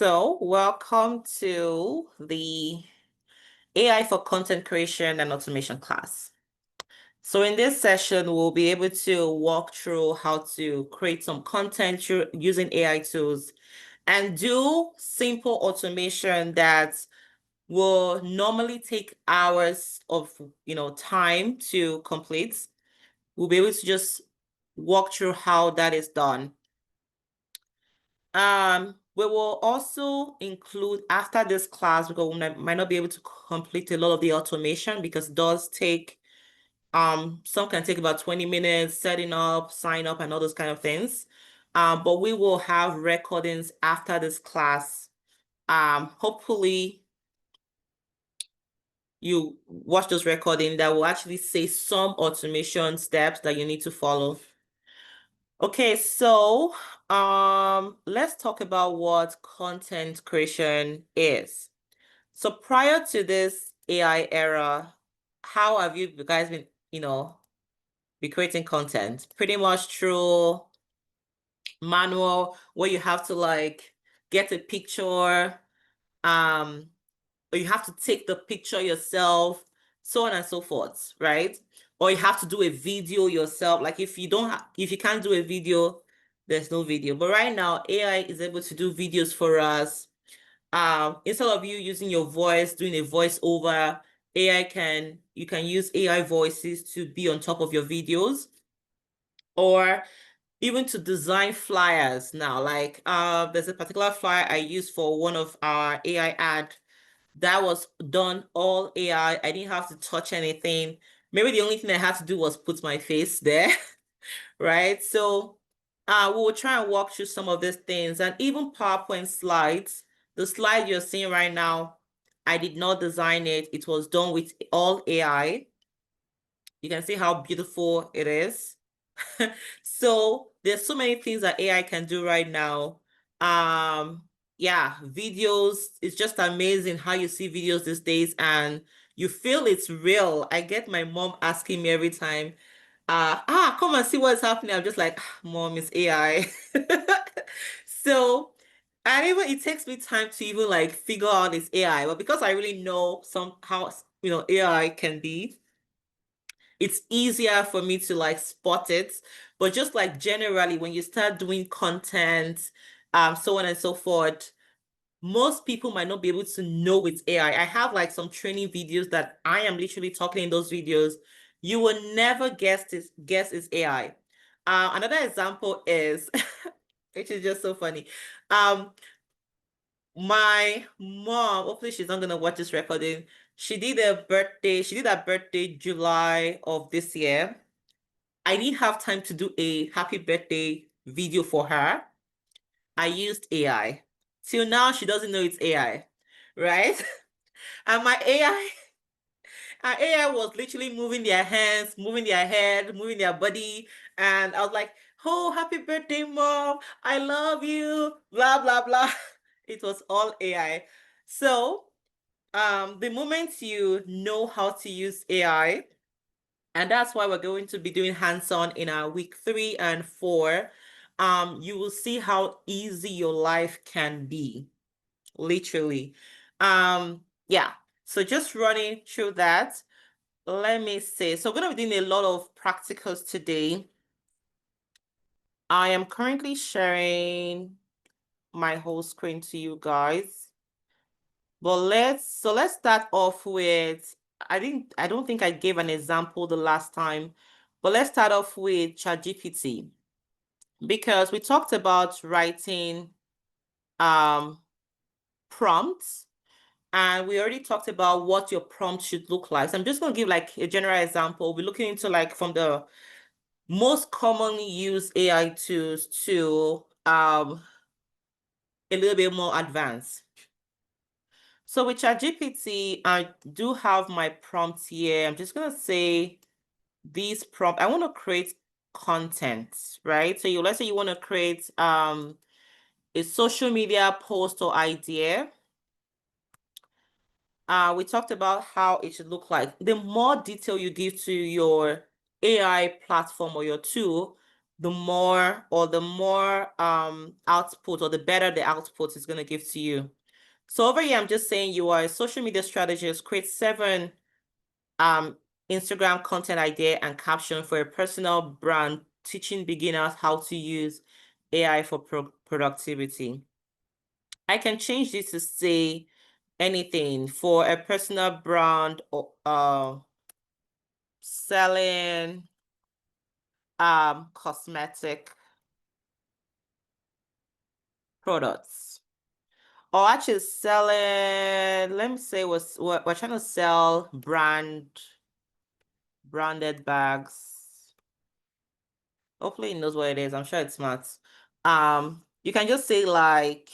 So, welcome to the AI for content creation and automation class. So in this session, we'll be able to walk through how to create some content using AI tools and do simple automation that will normally take hours of, time to complete. We'll be able to just walk through how that is done. We will also include after this class, because we might not be able to complete a lot of the automation because it does take, some can take about 20 minutes setting up, sign up, and all those kind of things. But we will have recordings after this class. Hopefully you watch those recordings that will actually say some automation steps that you need to follow. Okay, so let's talk about what content creation is. So prior to this AI era, how have you guys been, be creating content? Pretty much through manual, where you have to like get a picture, or you have to take the picture yourself, so on and so forth, right? Or you have to do a video yourself. Like if you can't do a video, there's no video. But right now, AI is able to do videos for us. Instead of you using your voice, doing a voiceover, you can use AI voices to be on top of your videos, or even to design flyers now. Like there's a particular flyer I used for one of our AI ad that was done all AI. I didn't have to touch anything. Maybe the only thing I had to do was put my face there, right? So we will try and walk through some of these things, and even PowerPoint slides. The slide you're seeing right now, I did not design it. It was done with all AI. You can see how beautiful it is. So there's so many things that AI can do right now. Yeah, videos, it's just amazing how you see videos these days and you feel it's real. I get my mom asking me every time, come and see what's happening. I'm just like, Mom, it's AI. So, and even it takes me time to even like figure out it's AI, but because I really know somehow, AI can be, it's easier for me to like spot it. But just like generally, when you start doing content, so on and so forth, most people might not be able to know it's AI. I have like some training videos that I am literally talking in those videos. You will never guess it's AI. Another example is, which is just so funny. My mom, hopefully she's not gonna watch this recording. She did her birthday July of this year. I didn't have time to do a happy birthday video for her. I used AI. Till now, she doesn't know it's AI, right? And my AI was literally moving their hands, moving their head, moving their body. And I was like, oh, happy birthday, mom. I love you, blah, blah, blah. It was all AI. So, the moment you know how to use AI, and that's why we're going to be doing hands-on in our week 3 and 4. You will see how easy your life can be, literally. Yeah. So just running through that. Let me see. So we're going to be doing a lot of practicals today. I am currently sharing my whole screen to you guys. But let's start off with, I don't think I gave an example the last time, but let's start off with ChatGPT, because we talked about writing prompts, and we already talked about what your prompt should look like. So I'm just going to give like a general example. We're looking into like from the most commonly used AI tools to a little bit more advanced. So with ChatGPT, I do have my prompts here. I'm just gonna say these prompt. I want to create content, right? So let's say you want to create a social media post or idea. We talked about how it should look like. The more detail you give to your AI platform or your tool, the more output, or the better the output is going to give to you. So over here, I'm just saying you are a social media strategist. Create 7 Instagram content idea and caption for a personal brand, teaching beginners how to use AI for productivity. I can change this to say anything for a personal brand, or selling cosmetic products, or actually selling, let me say we're trying to sell branded bags. Hopefully he knows what it is. I'm sure it's smart. You can just say like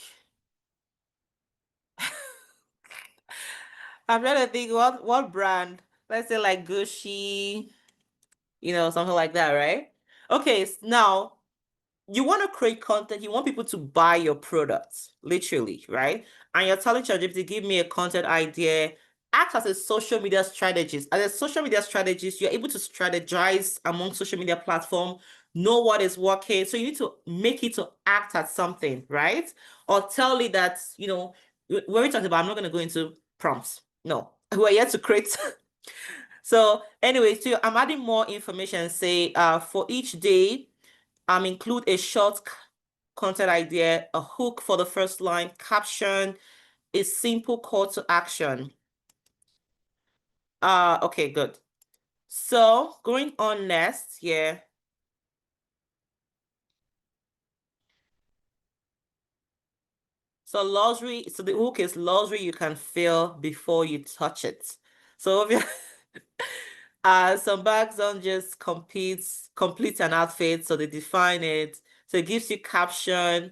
I'm trying to think what brand. Let's say like Gucci, something like that, right? Okay, now you want to create content, you want people to buy your products, literally, right? And you're telling ChatGPT, give me a content idea. Act as a social media strategist. As a social media strategist, you're able to strategize among social media platform, know what is working. So you need to make it to act at something, right? Or tell it that, when we talked about, I'm not going to go into prompts. No, we're here to create. So anyway, so I'm adding more information. Say, for each day, include a short content idea, a hook for the first line, caption, a simple call to action. Okay, good. So going on next, yeah. So the hook is luxury you can feel before you touch it. So if you some bags don't just complete an outfit, so they define it. So it gives you caption,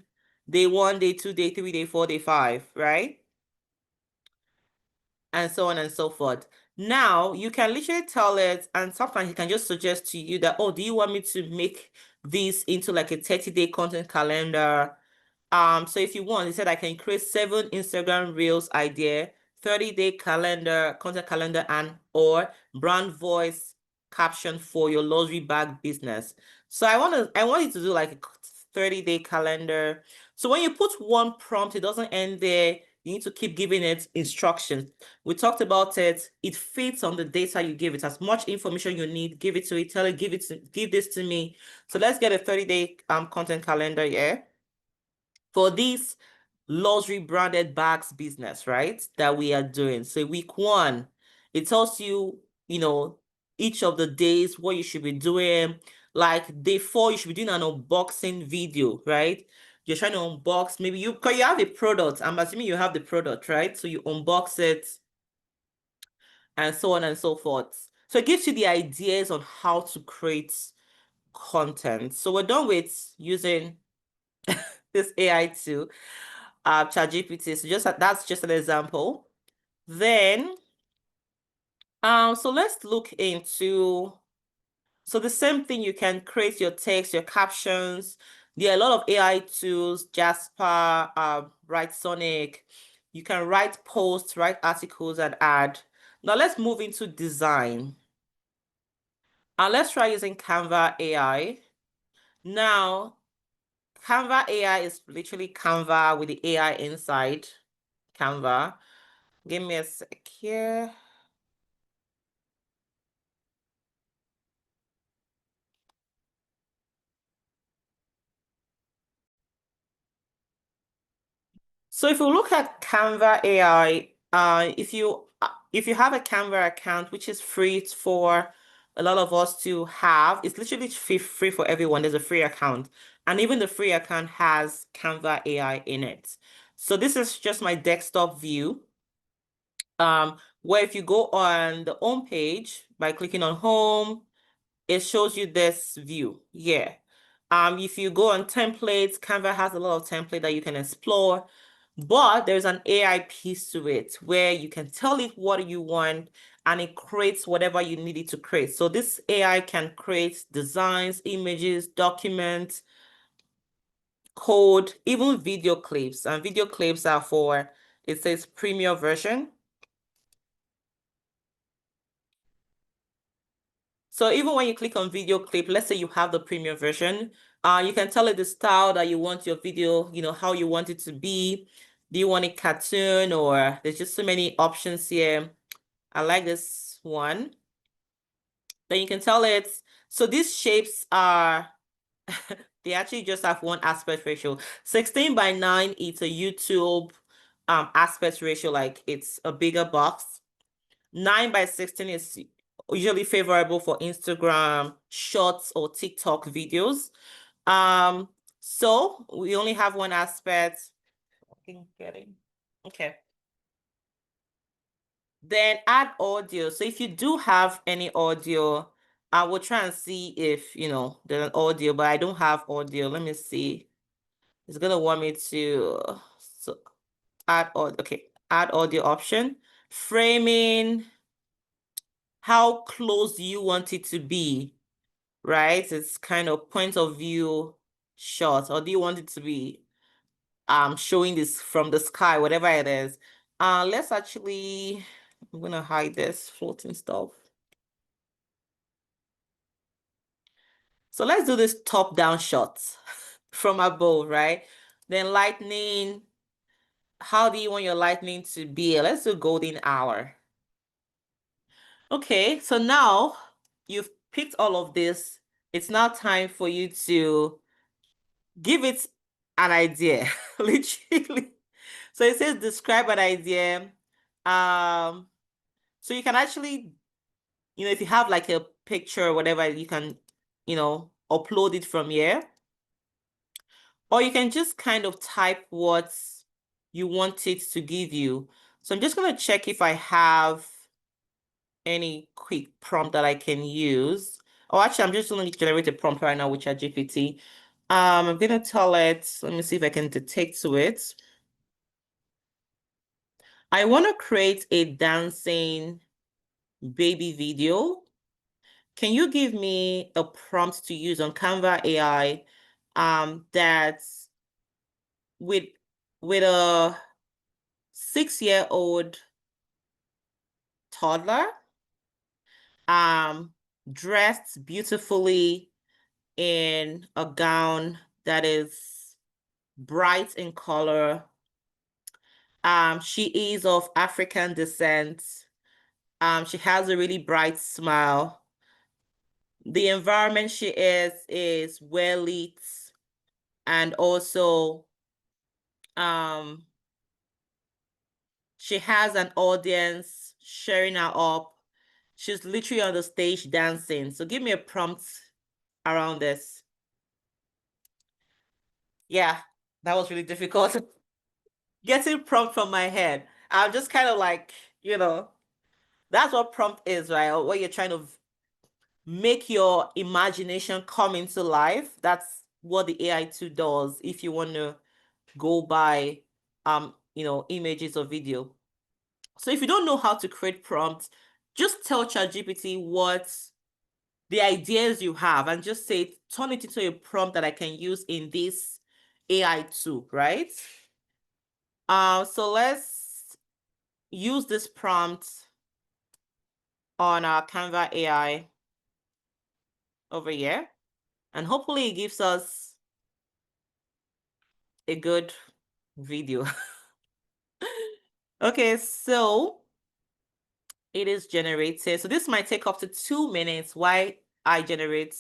day 1, day 2, day 3, day 4, day 5, right? And so on and so forth. Now, you can literally tell it, and sometimes it can just suggest to you that, oh, do you want me to make this into like a 30-day content calendar? So if you want, he said I can create 7 Instagram Reels idea, 30-day calendar, content calendar, and or brand voice caption for your luxury bag business. So I want you to do like a 30-day calendar. So when you put one prompt, it doesn't end there. You need to keep giving it instructions. We talked about it. It fits on the data you give it. As much information you need, give it to it. Tell it, give this to me. So let's get a 30-day content calendar, yeah, for this luxury branded bags business, right? That we are doing. So week 1, it tells you, each of the days what you should be doing. Like day 4, you should be doing an unboxing video, right? You're trying to unbox, maybe because you have a product. I'm assuming you have the product, right? So you unbox it and so on and so forth. So it gives you the ideas on how to create content. So we're done with using this AI tool, ChatGPT. So that's just an example. Then, so let's look into, so the same thing, you can create your text, your captions. There are a lot of AI tools, Jasper, Write Sonic. You can write posts, write articles, and add. Now let's move into design. And let's try using Canva AI. Now, Canva AI is literally Canva with the AI inside Canva. Give me a sec here. So if you look at Canva AI, if you have a Canva account, which is free for a lot of us to have, it's literally free for everyone. There's a free account, and even the free account has Canva AI in it. So this is just my desktop view. Where if you go on the home page by clicking on home, it shows you this view. Yeah. If you go on templates, Canva has a lot of template that you can explore, but there's an AI piece to it where you can tell it what you want and it creates whatever you need it to create. So this AI can create designs, images, documents, code, even video clips. And video clips are for, it says premium version. So even when you click on video clip, let's say you have the premium version, you can tell it the style that you want your video, how you want it to be. Do you want it cartoon, or there's just so many options here. I like this one. Then you can tell it. So these shapes are, they actually just have one aspect ratio. 16:9, it's a YouTube aspect ratio, like it's a bigger box. 9:16 is usually favorable for Instagram shorts or TikTok videos. So we only have one aspect. Okay. Then add audio. So if you do have any audio, I will try and see if, there's an audio, but I don't have audio. Let me see. It's gonna want me to so add audio. Okay, add audio option. Framing, how close you want it to be, right? It's kind of point of view shot, or do you want it to be showing this from the sky, whatever it is. Let's actually, I'm gonna hide this floating stuff. So let's do this top-down shot from above, right? Then lightning, how do you want your lightning to be? Let's do golden hour. Okay, so now you've picked all of this. It's now time for you to give it an idea, literally. So it says describe an idea. So you can actually, if you have like a picture or whatever, you can, upload it from here. Or you can just kind of type what you want it to give you. So I'm just going to check if I have any quick prompt that I can use. Oh, actually, I'm just going to generate a prompt right now with ChatGPT. I'm going to tell it, let me see if I can detect to it. I want to create a dancing baby video. Can you give me a prompt to use on Canva AI that's with a 6-year-old toddler dressed beautifully in a gown that is bright in color. She is of African descent. She has a really bright smile. The environment she is well lit, and also she has an audience sharing her up. She's literally on the stage dancing. So give me a prompt around this. Yeah, that was really difficult. Getting prompt from my head. I'm just kind of like, that's what prompt is, right? Or what you're trying to make your imagination come into life. That's what the AI 2 does if you want to go by images or video. So if you don't know how to create prompts, just tell ChatGPT what the ideas you have and just say, turn it into a prompt that I can use in this AI 2, right? So let's use this prompt on our Canva AI over here, and hopefully it gives us a good video. Okay, so it is generated. So this might take up to 2 minutes while I generate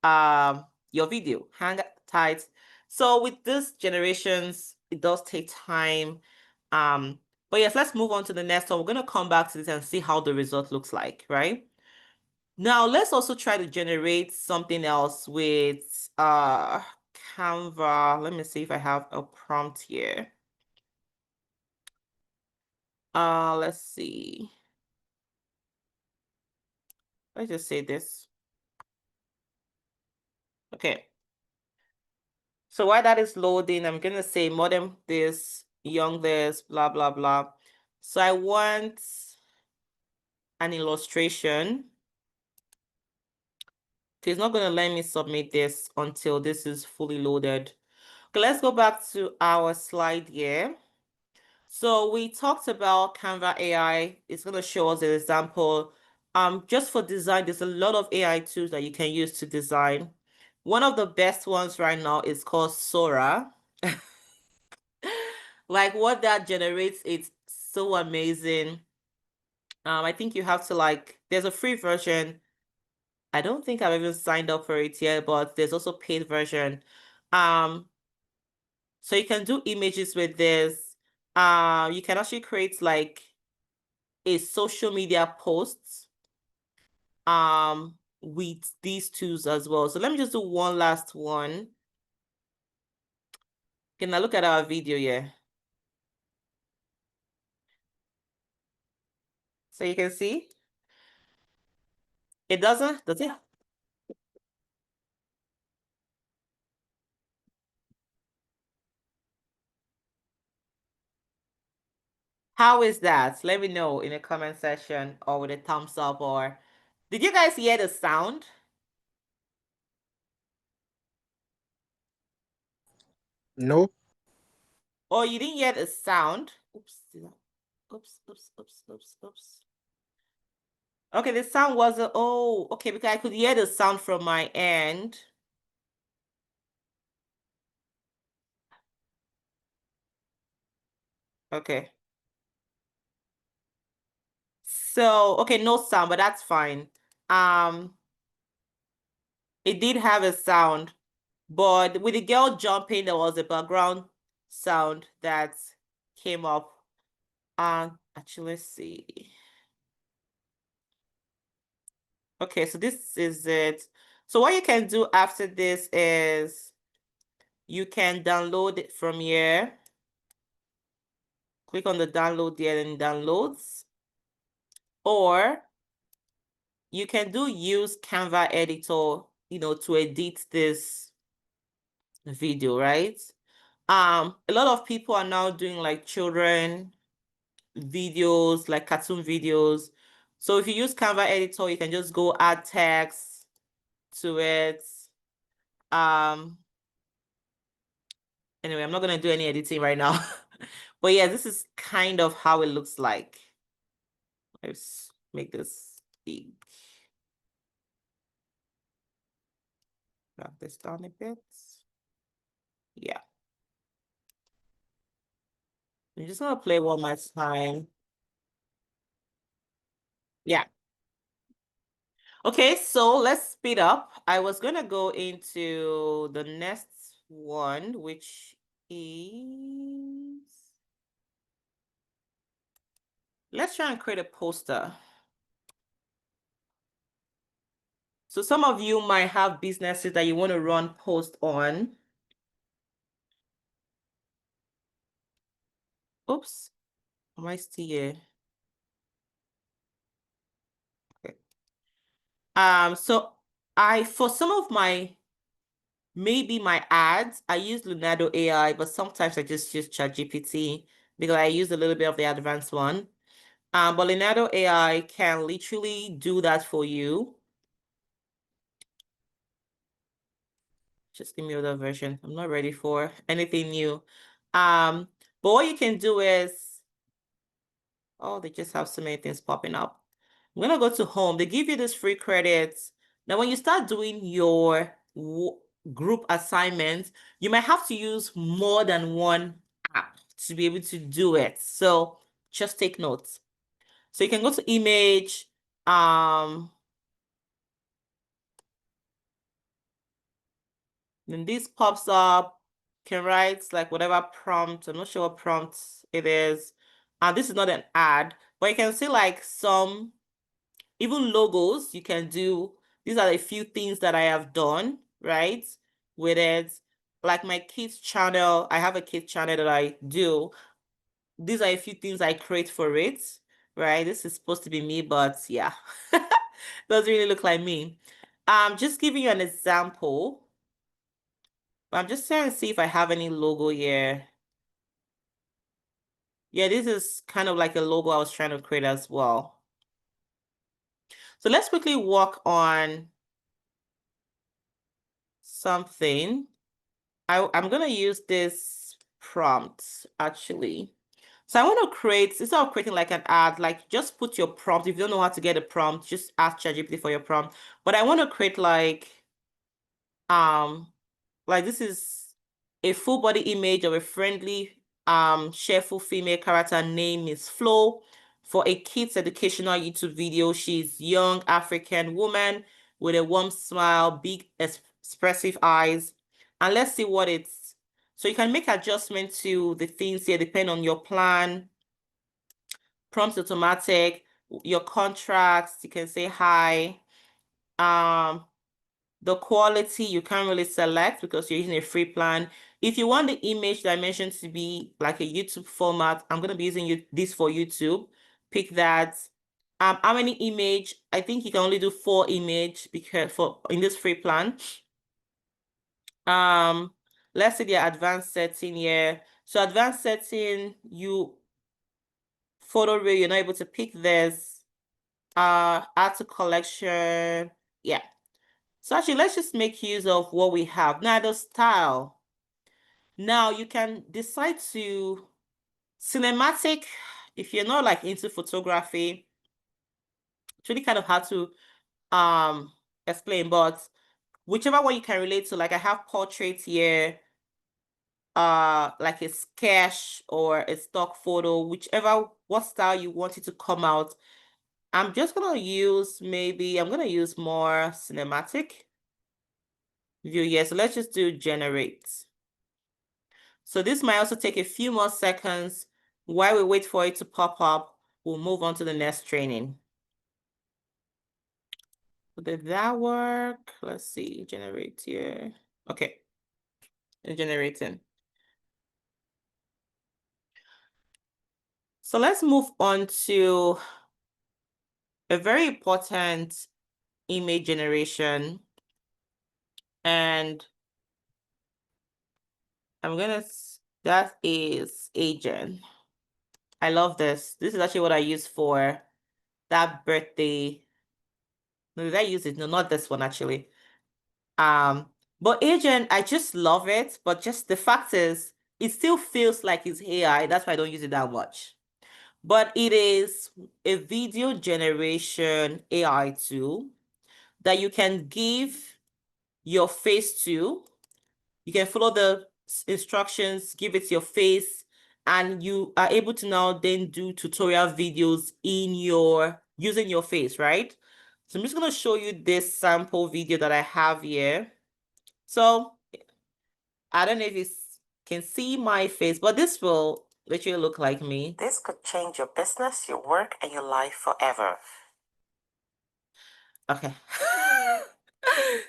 your video. Hang tight. So with this generations, it does take time. But yes, let's move on to the next one. We're going to come back to this and see how the result looks like, right? Now let's also try to generate something else with Canva. Let me see if I have a prompt here. Let's see. Let's just say this. Okay. So while that is loading, I'm gonna say modern this, young this, blah, blah, blah. So I want an illustration. Okay, it's not gonna let me submit this until this is fully loaded. Okay, let's go back to our slide here. So we talked about Canva AI. It's gonna show us an example Just for design, there's a lot of AI tools that you can use to design. One of the best ones right now is called Sora. Like what that generates, it's so amazing. I think you have to like, there's a free version. I don't think I've even signed up for it yet, but there's also paid version. Um, so you can do images with this. You can actually create like a social media post with these tools as well. So let me just do one last one. Can I look at our video here? So you can see it does it? How is that? Let me know in the comment section or with a thumbs up or did you guys hear the sound? No. Or you didn't hear the sound? Oops, oops, oops, oops, oops, oops. Okay, the sound wasn't, oh, okay, because I could hear the sound from my end. Okay. So, okay, no sound, but that's fine. Um, it did have a sound, but with the girl jumping, there was a background sound that came up. Actually, let's see. Okay, so this is it. So what you can do after this is you can download it from here. Click on the download there and downloads. Or you can use Canva editor, to edit this video, right? A lot of people are now doing like children videos, like cartoon videos. So if you use Canva editor, you can just go add text to it. Um, anyway, I'm not gonna do any editing right now. But yeah, this is kind of how it looks like. Let's make this big. Drag this down a bit. Yeah. I'm just gonna play one more time. Yeah. Okay, so let's speed up. I was gonna go into the next one, which is, let's try and create a poster. So some of you might have businesses that you want to run post on. Oops, am I still here? Okay. So for some of maybe my ads, I use Leonardo AI, but sometimes I just use ChatGPT because I use a little bit of the advanced one. But Leonardo AI can literally do that for you. Just give me another version. I'm not ready for anything new. But what you can do is, oh, they just have so many things popping up. I'm gonna go to home. They give you this free credits. Now, when you start doing your group assignments, you might have to use more than one app to be able to do it. So just take notes. So you can go to image, then this pops up, can write like whatever prompt. I'm not sure what prompt it is. This is not an ad, but you can see like some, even logos you can do. These are a few things that I have done, right? With it. Like my kids channel, I have a kids channel that I do. These are a few things I create for it, right? This is supposed to be me, but yeah, doesn't really look like me. Just giving you an example. I'm just trying to see if I have any logo here. Yeah, this is kind of like a logo I was trying to create as well. So let's quickly work on something. I'm going to use this prompt actually. So I want to create, instead of creating like an ad, like just put your prompt. If you don't know how to get a prompt, just ask ChatGPT for your prompt. But I want to create um, like this is a full body image of a friendly, cheerful female character name is Flo for a kids educational YouTube video. She's young African woman with a warm smile, big expressive eyes. And let's see what it's. So you can make adjustment to the things here, depending on your plan. Prompt automatic, your contracts, you can say hi. Um, the quality you can't really select because you're using a free plan. If you want the image dimension to be like a YouTube format, I'm gonna be using this for YouTube. Pick that. How many image? I think you can only do 4 image because for in this free plan. Um, let's say the advanced setting here. So advanced setting, you photo reel, you're not able to pick this. Add to collection. Yeah. So actually, let's just make use of what we have. Now, the style. Now, you can decide to cinematic. If you're not like into photography, it's really kind of hard to explain, but whichever one you can relate to, like I have portraits here, like a sketch or a stock photo, whichever what style you want it to come out. I'm just gonna use I'm gonna use more cinematic view here. So let's just do generate. So this might also take a few more seconds. While we wait for it to pop up, we'll move on to the next training. So did that work? Let's see, generate here. Okay, it's generating. So let's move on to a very important image generation. And that is agent. I love this. This is actually what I use for that birthday. No, did I use it? No, not this one actually. But agent, I just love it. But just the fact is, it still feels like it's AI. That's why I don't use it that much. But it is a video generation AI tool that you can give your face to. You can follow the instructions, give it your face, and you are able to now then do tutorial videos using your face, right? So I'm just going to show you this sample video that I have here. So I don't know if you can see my face, but this will literally look like me. This could change your business, your work, and your life forever. Okay.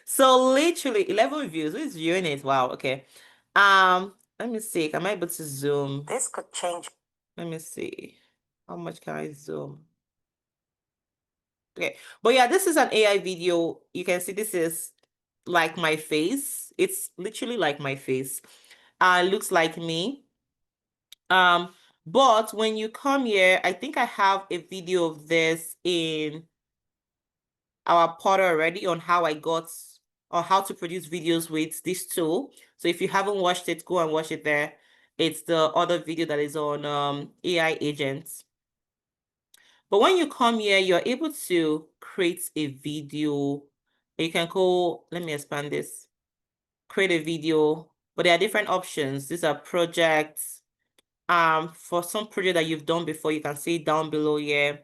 So literally 11 views. Who's viewing it? Wow. Okay. Let me see. Am I able to zoom? This could change. Let me see. How much can I zoom? Okay. But yeah, this is an AI video. You can see this is like my face. It's literally like my face. It looks like me. But when you come here, I think I have a video of this in our portal already on how I got or how to produce videos with this tool. So if you haven't watched it, go and watch it there. It's the other video that is on AI agents. But when you come here, you're able to create a video. You can go, let me expand this, create a video, but there are different options. These are projects. For some project that you've done before, you can see down below here.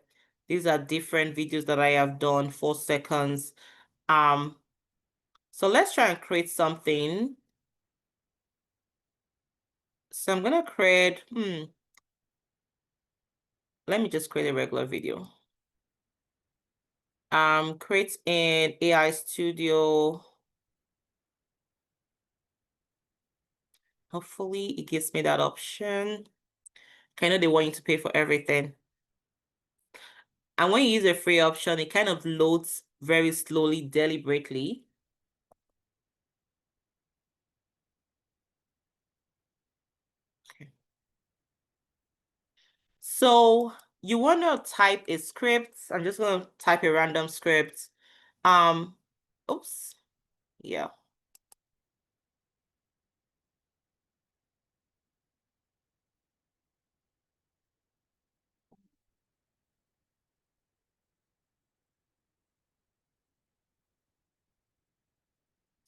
These are different videos that I have done, 4 seconds. So let's try and create something. So I'm gonna create, let me just create a regular video. Create an AI studio. Hopefully it gives me that option. I know they want you to pay for everything. And when you use a free option, it kind of loads very slowly, deliberately. Okay. So you want to type a script. I'm just going to type a random script. Oops. Yeah.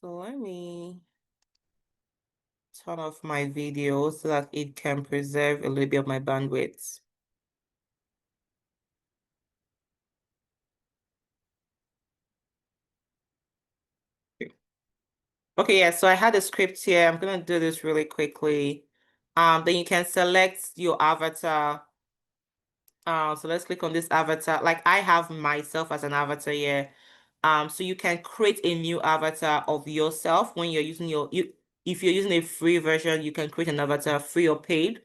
So let me turn off my video so that it can preserve a little bit of my bandwidth. Okay, yeah, so I had a script here. I'm gonna do this really quickly. Then you can select your avatar. So let's click on this avatar. Like I have myself as an avatar here. So you can create a new avatar of yourself when you're using if you're using a free version, you can create an avatar free or paid.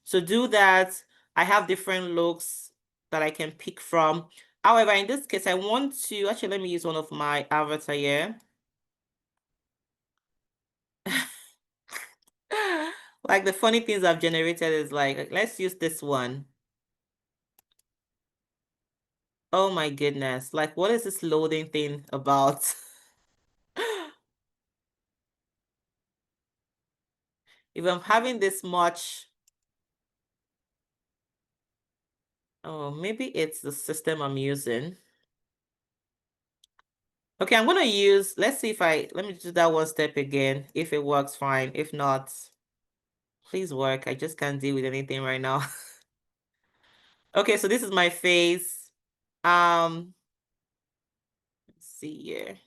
So do that. I have different looks that I can pick from. However, in this case, I want to actually let me use one of my avatar here. Like the funny things I've generated is like, let's use this one. Oh my goodness. Like, what is this loading thing about? If I'm having this much, oh, maybe it's the system I'm using. Okay, I'm gonna use, let's see if let me do that one step again. If it works, fine. If not, please work. I just can't deal with anything right now. Okay, so this is my face. Let's see here.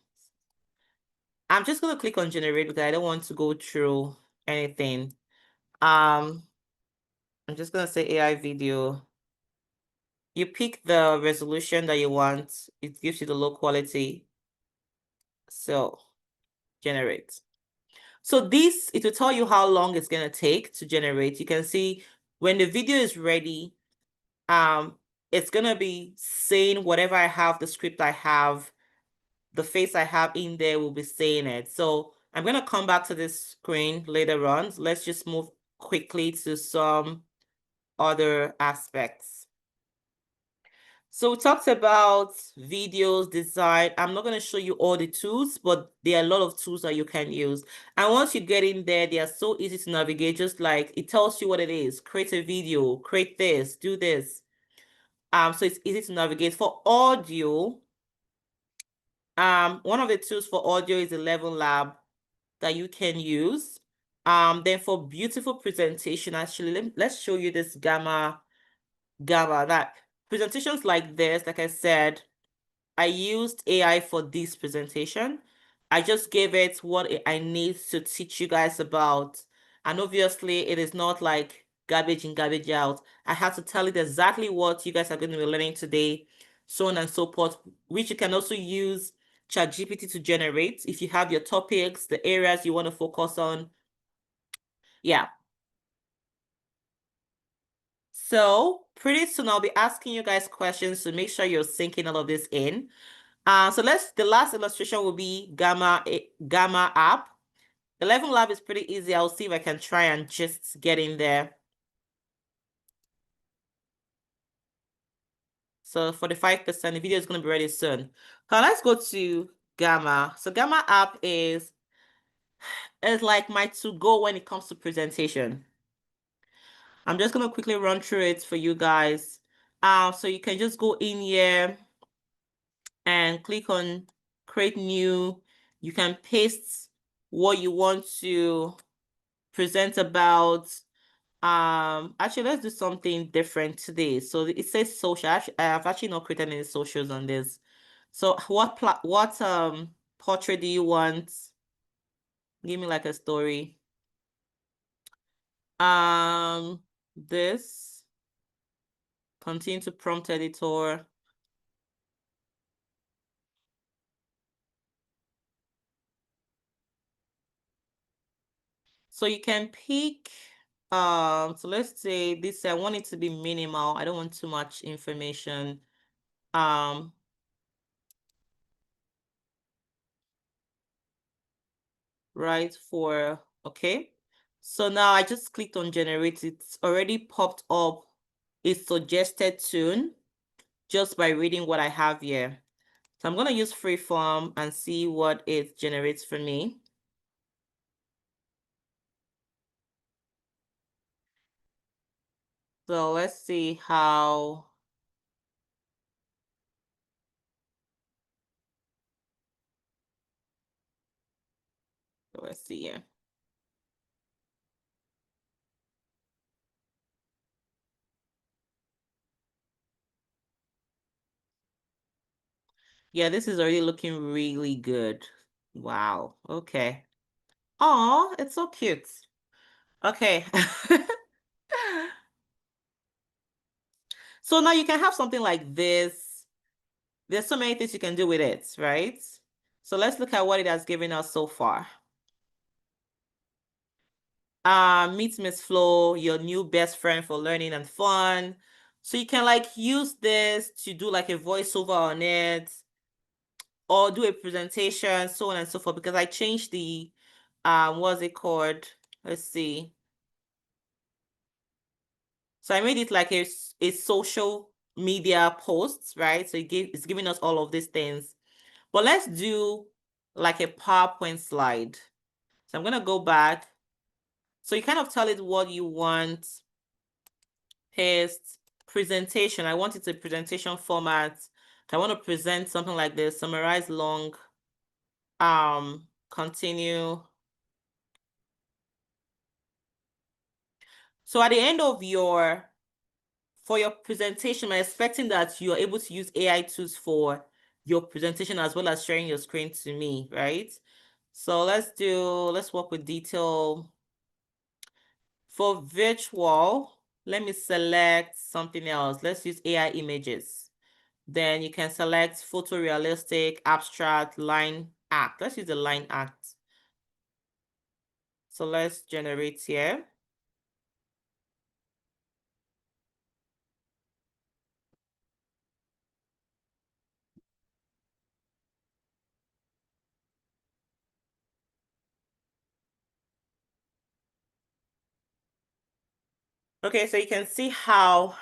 I'm just gonna click on generate because I don't want to go through anything. I'm just gonna say AI video. You pick the resolution that you want. It gives you the low quality. So generate. So this, it will tell you how long it's gonna take to generate. You can see when the video is ready, it's gonna be saying whatever I have, the script I have, the face I have in there will be saying it. So I'm gonna come back to this screen later on. So let's just move quickly to some other aspects. So we talked about videos, design. I'm not going to show you all the tools, but there are a lot of tools that you can use. And once you get in there, they are so easy to navigate, just like it tells you what it is. Create a video, create this, do this. So it's easy to navigate. For audio, one of the tools for audio is the Level Lab that you can use. Then for beautiful presentation, actually, let's show you this Gamma. That presentations like this, like I said, I used AI for this presentation. I just gave it what I need to teach you guys about. And obviously, it is not like garbage in, garbage out. I have to tell it exactly what you guys are going to be learning today, so on and so forth, which you can also use ChatGPT to generate if you have your topics, the areas you want to focus on. Yeah. So pretty soon I'll be asking you guys questions to make sure you're sinking all of this in. So the last illustration will be Gamma app. 11 Lab is pretty easy. I'll see if I can try and just get in there. So 45%, the video is going to be ready soon. Now let's go to Gamma. So Gamma app is like my to-go when it comes to presentation. I'm just going to quickly run through it for you guys. So you can just go in here and click on create new. You can paste what you want to present about. Actually, let's do something different today. So it says social. I've actually not created any socials on this. So what portrait do you want? Give me like a story. This. Continue to prompt editor. So you can pick, so let's say this, I want it to be minimal. I don't want too much information. Right, okay. So now I just clicked on generate. It's already popped up a suggested tune just by reading what I have here. So I'm going to use freeform and see what it generates for me. So let's see how. Let's see here. Yeah, this is already looking really good. Wow. Okay. Oh, it's so cute. Okay. So now you can have something like this. There's so many things you can do with it, right? So let's look at what it has given us so far. Meet Miss Flo, your new best friend for learning and fun. So you can like use this to do like a voiceover on it or do a presentation, so on and so forth, because I changed the what's it called? Let's see. So I made it like a social media post, right? So it's giving us all of these things. But let's do like a PowerPoint slide. So I'm gonna go back. So you kind of tell it what you want. Paste presentation. I want it a presentation format. I want to present something like this, summarize long, continue. So at the end of for your presentation, I'm expecting that you're able to use AI tools for your presentation as well as sharing your screen to me, right? So let's work with detail. For virtual, let me select something else. Let's use AI images. Then you can select photorealistic, abstract, line act. Let's use the line act. So let's generate here. Okay, so you can see how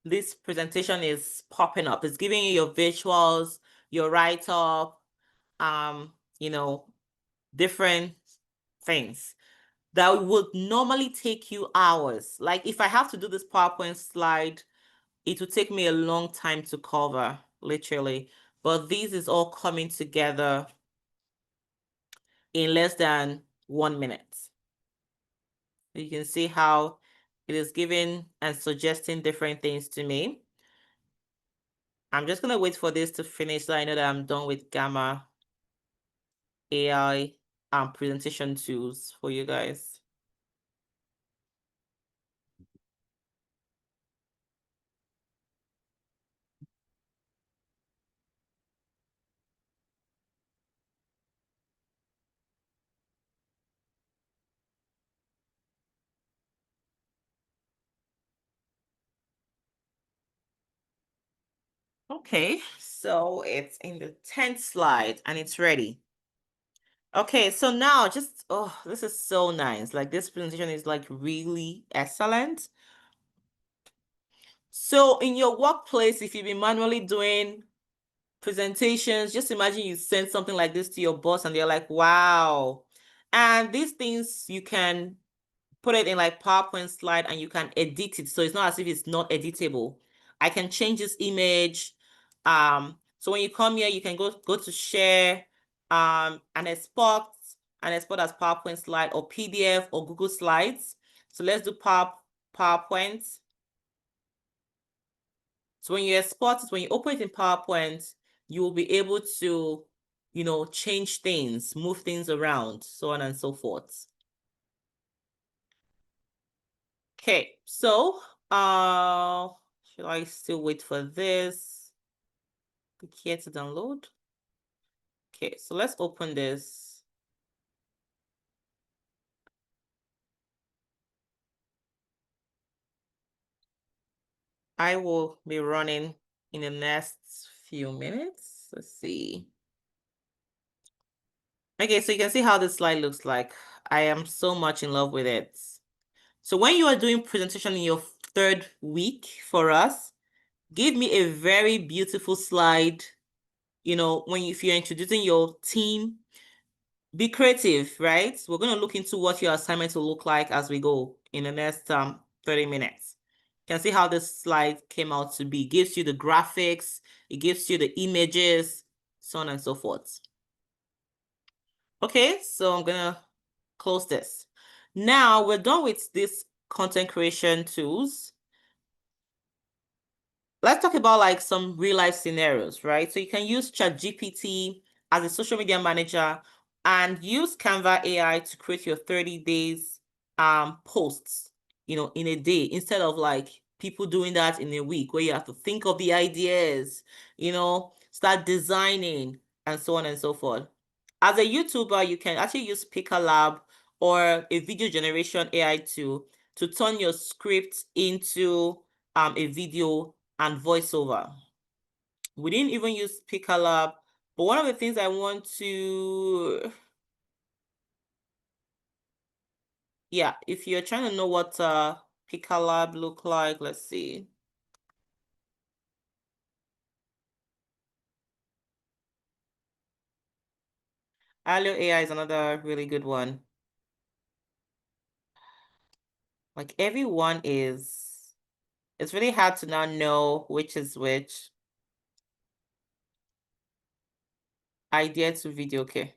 this presentation is popping up. It's giving you your visuals, your write-up, you know, different things that would normally take you hours. Like if I have to do this PowerPoint slide, it would take me a long time to cover, literally. But this is all coming together in less than 1 minute. You can see how it is giving and suggesting different things to me. I'm just going to wait for this to finish so I know that I'm done with Gamma AI presentation tools for you guys. Okay, so it's in the 10th slide and it's ready. Okay, so now oh, this is so nice. Like this presentation is like really excellent. So in your workplace, if you've been manually doing presentations, just imagine you send something like this to your boss and they're like, wow. And these things you can put it in like PowerPoint slide and you can edit it. So it's not as if it's not editable. I can change this image. So when you come here, you can go to share and export as PowerPoint slide or PDF or Google Slides. So let's do PowerPoint. So when you export it, when you open it in PowerPoint, you will be able to, change things, move things around, so on and so forth. Okay, so should I still wait for this? Click here to download. Okay, so let's open this. I will be running in the next few minutes. Let's see. Okay, so you can see how this slide looks like. I am so much in love with it. So when you are doing presentation in your 3rd week for us, give me a very beautiful slide. If you're introducing your team, be creative, right? We're going to look into what your assignment will look like as we go in the next 30 minutes. You can see how this slide came out to be. It gives you the graphics, it gives you the images, so on and so forth. Okay, so I'm gonna Close this. Now we're done with this content creation tools. Let's talk about like some real life scenarios, right? So you can use ChatGPT as a social media manager and use Canva AI to create your 30 days posts, in a day instead of like people doing that in a week where you have to think of the ideas, start designing and so on and so forth. As a YouTuber, you can actually use Picker Lab or a video generation AI tool to turn your script into a video and voiceover. We didn't even use Picalab, but one of the things I want to, yeah, if you're trying to know what Picalab look like, let's see. Alio AI is another really good one. Like everyone is, it's really hard to now know which is which. Idea to video, okay.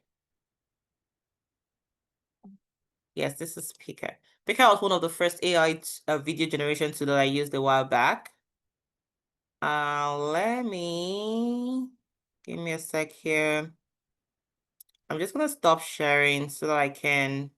Yes, this is Picker. Picker was one of the first AI video generation tool that I used a while back. Give me a sec here. I'm just gonna stop sharing so that I can.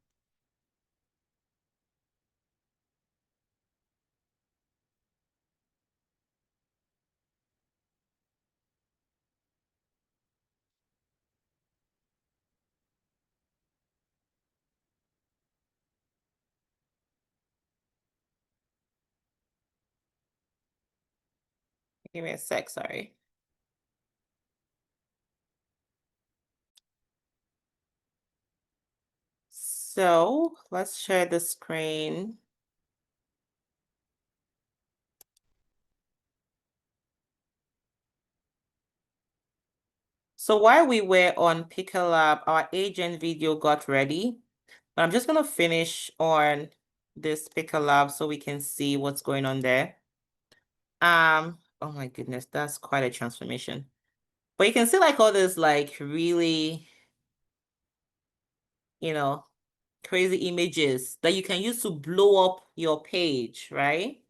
Give me a sec, sorry. So let's share the screen. So while we were on Picker Lab, our agent video got ready. But I'm just gonna finish on this Picker Lab so we can see what's going on there. Oh my goodness, that's quite a transformation. But you can see like all this like really, crazy images that you can use to blow up your page, right?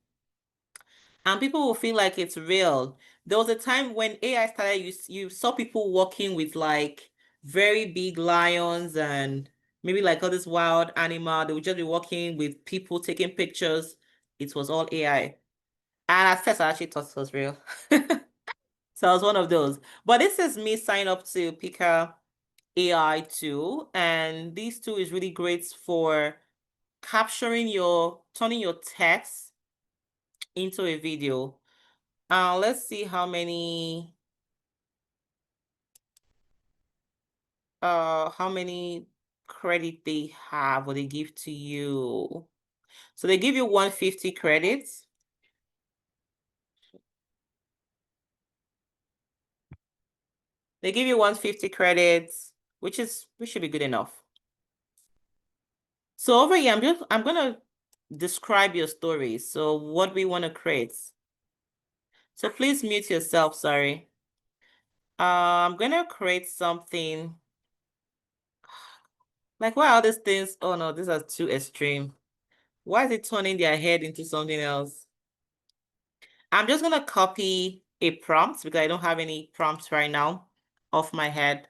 And people will feel like it's real. There was a time when AI started, you saw people walking with like very big lions and maybe like all this wild animal. They would just be walking with people taking pictures. It was all AI. And at first I actually thought it was real. So I was one of those. But this is me sign up to Pika AI tool. And this tool is really great for turning your text into a video. Let's see how many credit they have or they give to you. So they give you 150 credits. They give you 150 credits, which should be good enough. So over here, I'm gonna describe your story. So what we want to create. So please mute yourself, sorry. I'm gonna create something. Like, why are these things? Oh no, these are too extreme. Why is it turning their head into something else? I'm just gonna copy a prompt because I don't have any prompts right now off my head.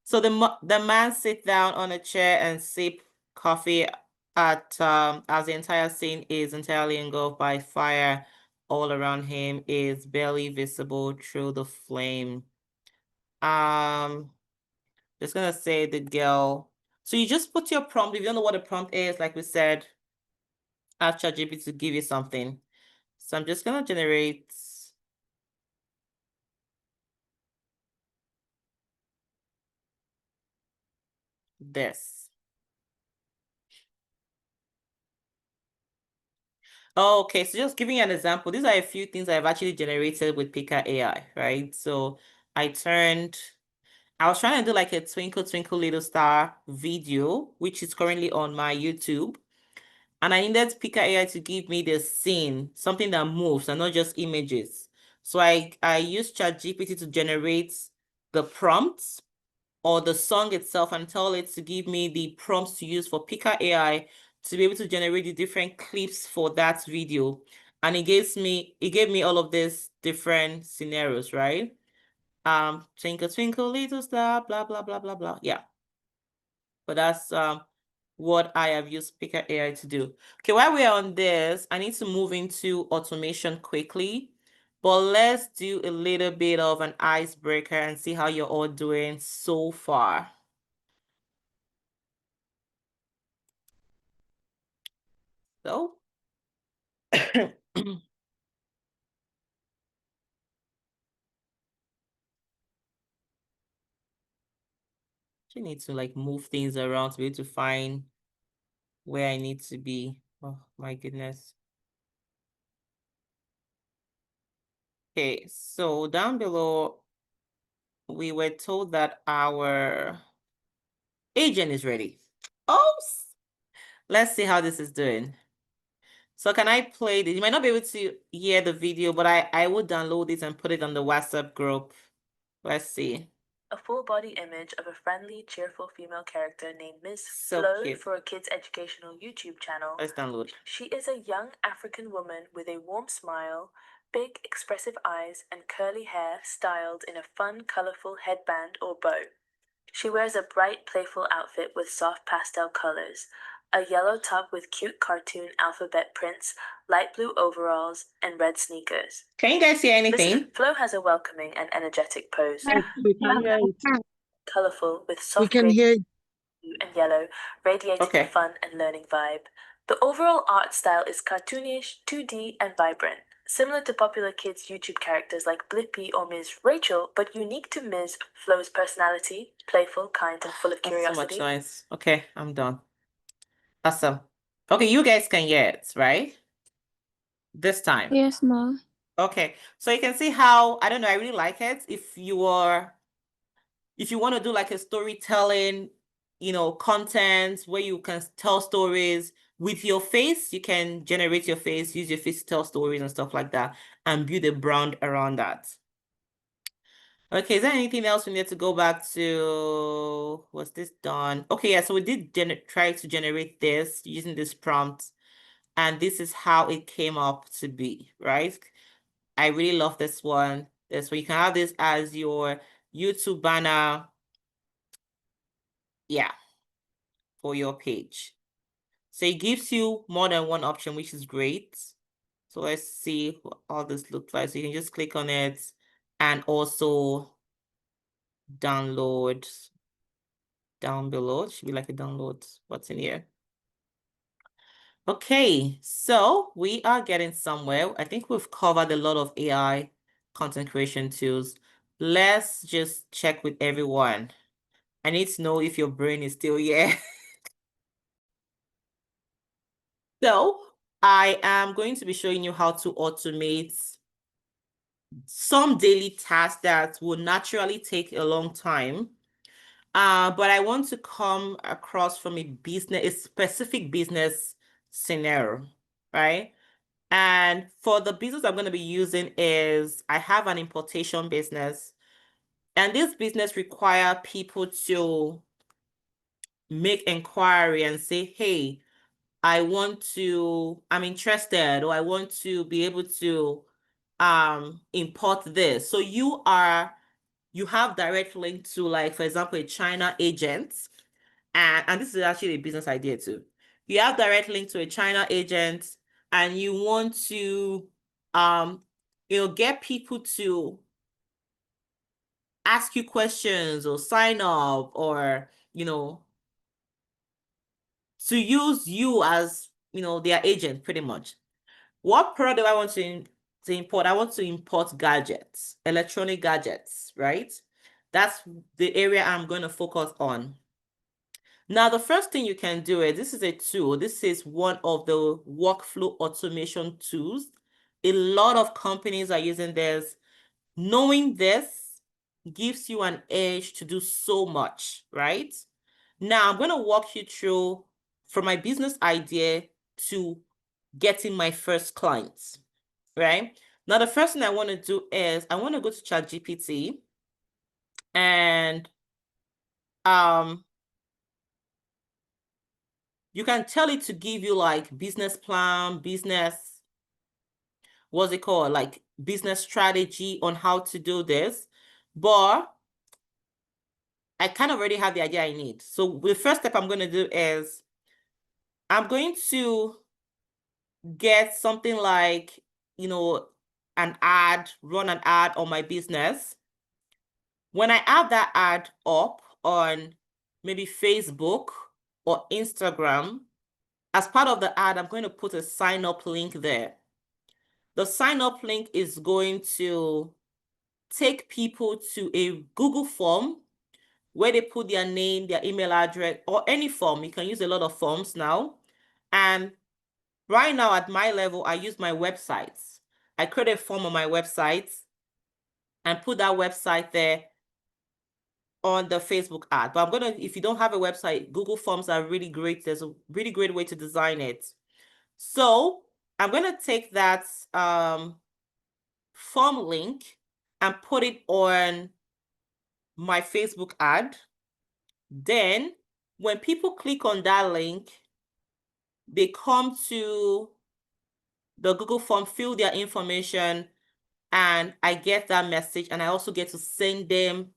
So the man sit down on a chair and sip coffee at as the entire scene is entirely engulfed by fire. All around him is barely visible through the flame. Just gonna say the girl. So you just put your prompt. If you don't know what a prompt is, like we said, ask ChatGPT to give you something. So I'm just gonna generate this. Oh, okay, so just giving you an example, these are a few things I've actually generated with Pika AI, right? So I was trying to do like a Twinkle Twinkle Little Star video, which is currently on my YouTube. And I needed Pika AI to give me the scene, something that moves and not just images. So I used ChatGPT to generate the prompts or the song itself and tell it to give me the prompts to use for Pika AI to be able to generate the different clips for that video. And it gave me all of these different scenarios, right? Twinkle, twinkle, little star, blah, blah, blah, blah, blah. Yeah. But that's what I have used Pika AI to do. Okay, while we're on this, I need to move into automation quickly. But let's do a little bit of an icebreaker and see how you're all doing so far. So, you need to like move things around to be able to find where I need to be. Oh my goodness. Okay, so down below, we were told that our agent is ready. Oh, let's see how this is doing. So can I play this? You might not be able to hear the video, but I will download it and put it on the WhatsApp group. Let's see. A full body image of a friendly, cheerful female character named Miss So Flo cute. for a kids' educational YouTube channel. Let's download. She is a young African woman with a warm smile, big, expressive eyes, and curly hair styled in a fun, colorful headband or bow. She wears a bright, playful outfit with soft pastel colors, a yellow top with cute cartoon alphabet prints, light blue overalls, and red sneakers. Can you guys see anything? Miss Flo has a welcoming and energetic pose. Yes, we can hear it. Colorful with We soft can gray, hear it. blue, and yellow, radiating Okay. a fun and learning vibe. The overall art style is cartoonish, 2D, and vibrant, similar to popular kids' YouTube characters like Blippi or Ms. Rachel, but unique to Ms. Flo's personality, playful, kind, and full of That's so curiosity. much noise. Okay, I'm done. Awesome. Okay, you guys can hear it, right? This time. Yes, Mom. Okay, so you can see how, I don't know, I really like it. If you want to do like a storytelling, content where you can tell stories with your face, you can generate your face, use your face to tell stories and stuff like that, and build a brand around that. Okay, is there anything else we need to go back to? Was this done? Okay, yeah, so we did try to generate this using this prompt, and this is how it came up to be, right? I really love this one. So you can have this as your YouTube banner, yeah, for your page. So it gives you more than one option, which is great. So let's see what all this looks like. So you can just click on it and also download down below. It should be like a download button here. Okay, so we are getting somewhere. I think we've covered a lot of AI content creation tools. Let's just check with everyone. I need to know if your brain is still here. So I am going to be showing you how to automate some daily tasks that will naturally take a long time. But I want to come across from a specific business scenario, right? And for the business I'm going to be using is I have an importation business, and this business require people to make inquiry and say, hey, I'm interested, or I want to be able to import this. So you have direct link to, like, for example, a China agent, and this is actually a business idea too. You have direct link to a China agent, and you want to get people to ask you questions or sign up, or to use you as their agent, pretty much. What product do I want to import? I want to import gadgets, electronic gadgets, right? That's the area I'm going to focus on. Now, the first thing you can do is, this is a tool. This is one of the workflow automation tools. A lot of companies are using this. Knowing this gives you an edge to do so much, right? Now, I'm going to walk you through from my business idea to getting my first clients, right? Now, the first thing I want to do is I want to go to ChatGPT, and you can tell it to give you like business plan, what's it called? Like business strategy on how to do this. But I kind of already have the idea I need. So the first step I'm going to do is I'm going to get something like, run an ad on my business. When I have that ad up on maybe Facebook or Instagram, as part of the ad, I'm going to put a sign up link there. The sign up link is going to take people to a Google form where they put their name, their email address, or any form. You can use a lot of forms now. And right now at my level, I use my websites. I create a form on my website and put that website there on the Facebook ad. But if you don't have a website, Google Forms are really great. There's a really great way to design it. So I'm going to take that form link and put it on my Facebook ad. Then when people click on that link, they come to the Google form, fill their information, and I get that message. And I also get to send them,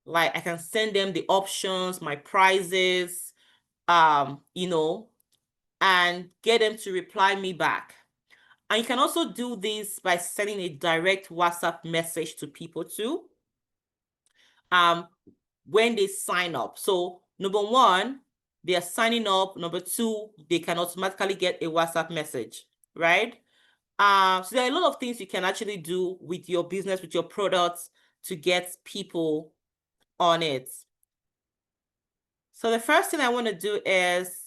like I can send them the options, my prices, and get them to reply me back. And you can also do this by sending a direct WhatsApp message to people too, when they sign up. So number one, they are signing up. Number two, they can automatically get a WhatsApp message, right? So there are a lot of things you can actually do with your business, with your products to get people on it. So the first thing I want to do is,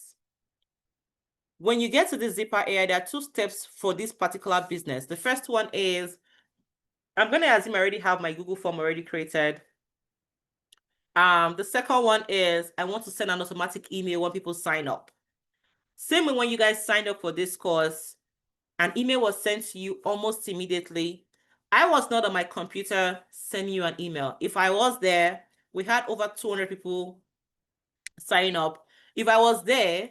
when you get to the Zipper AI, there are 2 steps for this particular business. The first one is, I'm going to assume I already have my Google form already created. The second one is I want to send an automatic email when people sign up. Same way when you guys signed up for this course, an email was sent to you almost immediately. I was not on my computer sending you an email. If I was there, we had over 200 people sign up. If I was there,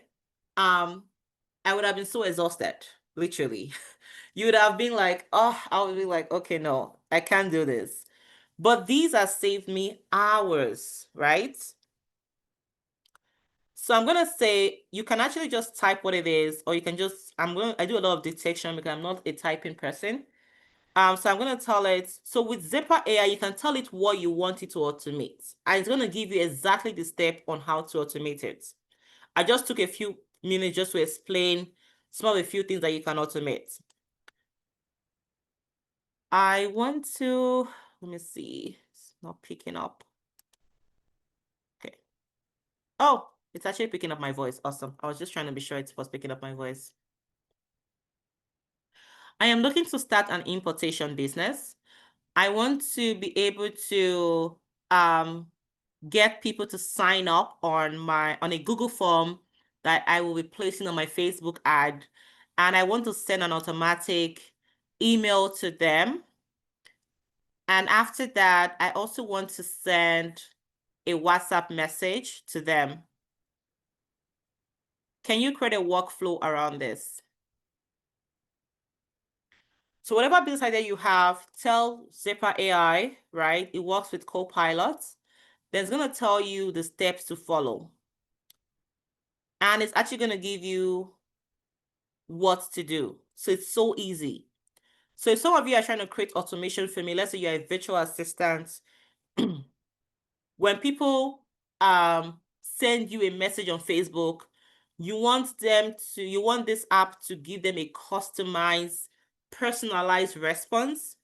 I would have been so exhausted, literally. You would have been like, oh, I would be like, okay, no, I can't do this. But these have saved me hours, right? So I'm going to say you can actually just type what it is, or you can just, I do a lot of detection because I'm not a typing person. So I'm going to tell it, so with Zipper AI, you can tell it what you want it to automate. And it's going to give you exactly the step on how to automate it. I just took a few minutes just to explain some of the few things that you can automate. I want to, let me see, it's not picking up. Okay. Oh, it's actually picking up my voice. Awesome. I was just trying to be sure it was picking up my voice. I am looking to start an importation business. I want to be able to get people to sign up on a Google form that I will be placing on my Facebook ad. And I want to send an automatic email to them. And after that, I also want to send a WhatsApp message to them. Can you create a workflow around this? So whatever business idea you have, tell Zipper AI, right? It works with Copilot. Then it's going to tell you the steps to follow. And it's actually going to give you what to do. So it's so easy. So if some of you are trying to create automation for me, let's say you're a virtual assistant, when people send you a message on Facebook, you want this app to give them a customized, personalized response.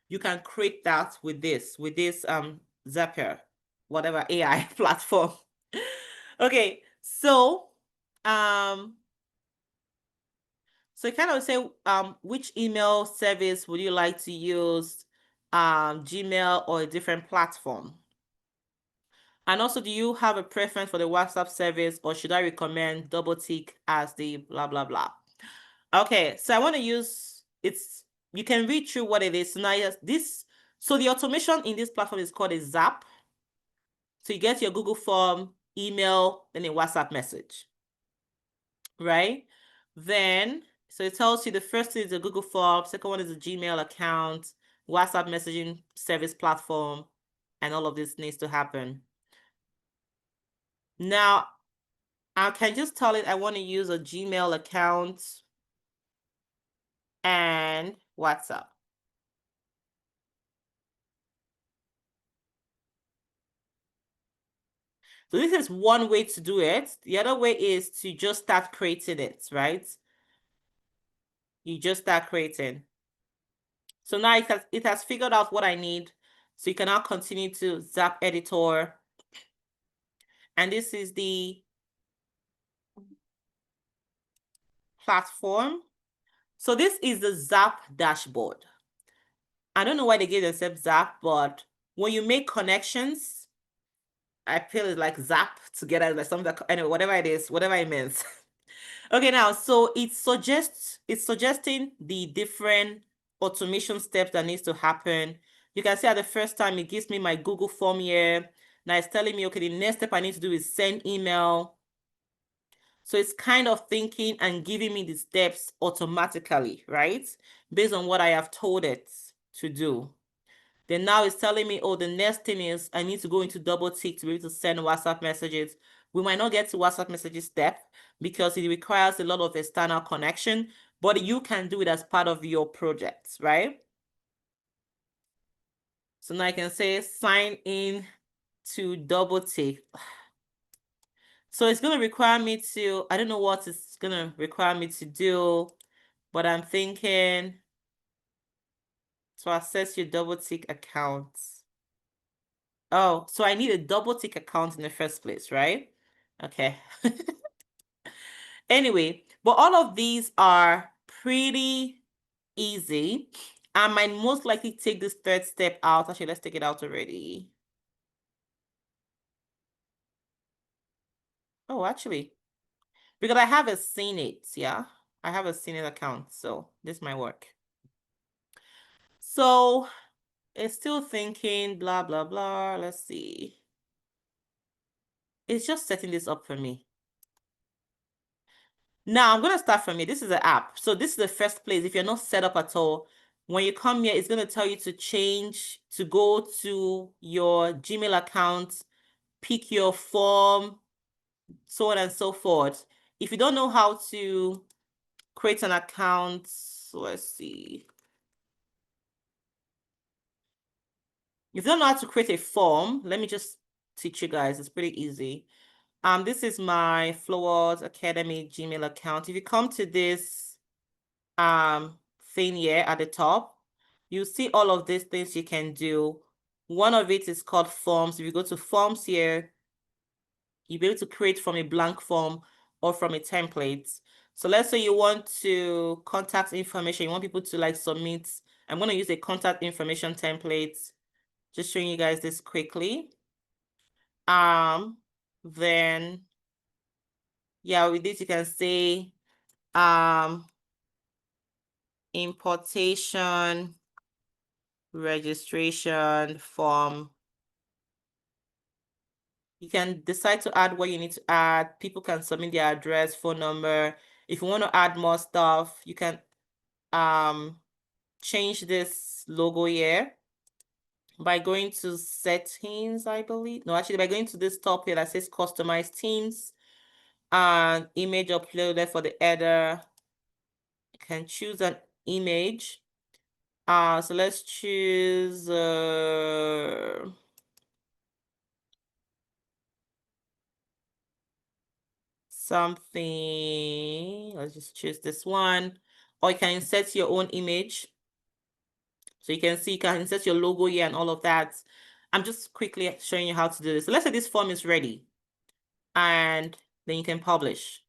You can create that with this Zapier, whatever AI platform. Okay, so you kind of say which email service would you like to use, Gmail or a different platform? And also, do you have a preference for the WhatsApp service, or should I recommend double tick as the blah, blah, blah? Okay, so I want to use, you can read through what it is. So now, so the automation in this platform is called a Zap. So you get your Google form, email, then a WhatsApp message, right? Then, so it tells you the first thing is a Google form, second one is a Gmail account, WhatsApp messaging service platform, and all of this needs to happen. Now, I can just tell it I want to use a Gmail account and WhatsApp. So this is one way to do it. The other way is to just start creating it, right? You just start creating. So now it has figured out what I need. So you can now continue to Zap Editor. And this is the platform. So this is the Zap dashboard. I don't know why they gave themselves Zap, but when you make connections, I feel it's like Zap together, like something that, anyway, whatever it is, whatever it means. Okay, now, so it's suggesting the different automation steps that needs to happen. You can see at the first time it gives me my Google form here. Now it's telling me, okay, the next step I need to do is send email. So it's kind of thinking and giving me the steps automatically, right? Based on what I have told it to do. Then now it's telling me, oh, the next thing is I need to go into double tick to be able to send WhatsApp messages. We might not get to WhatsApp messages step because it requires a lot of external connection, but you can do it as part of your project, right? So now I can say sign in to double tick. So it's going to require me to, I don't know what it's going to require me to do, but I'm thinking to access your double tick accounts. Oh, so I need a double tick account in the first place, right? Okay. Anyway, but all of these are pretty easy. I might most likely take this third step out. Actually, let's take it out already. Oh, actually, because I have a seen it, yeah. I have a seen it account, so this might work. So it's still thinking, blah, blah, blah. Let's see. It's just setting this up for me. Now I'm going to start from here. This is an app. So this is the first place. If you're not set up at all, when you come here, it's going to tell you to change, to go to your Gmail account, pick your form, so on and so forth. If you don't know how to create an account, let's see. If you don't know how to create a form, let me just teach you guys. It's pretty easy. This is my Flowealth Academy Gmail account. If you come to this thing here at the top, you see all of these things you can do. One of it is called forms. If you go to forms here, you'll be able to create from a blank form or from a template. So let's say you want to contact information, you want people to like submit. I'm going to use a contact information template. Just showing you guys this quickly. Then yeah, with this you can say importation registration form. You can decide to add what you need to add. People can submit their address, phone number. If you want to add more stuff, you can change this logo here by going to settings, I believe. No, actually by going to this top here that says customize themes and image uploaded for the header. You can choose an image. So let's choose something. Let's just choose this one. Or you can insert your own image. So you can see, you can insert your logo here and all of that. I'm just quickly showing you how to do this. So let's say this form is ready. And then you can publish.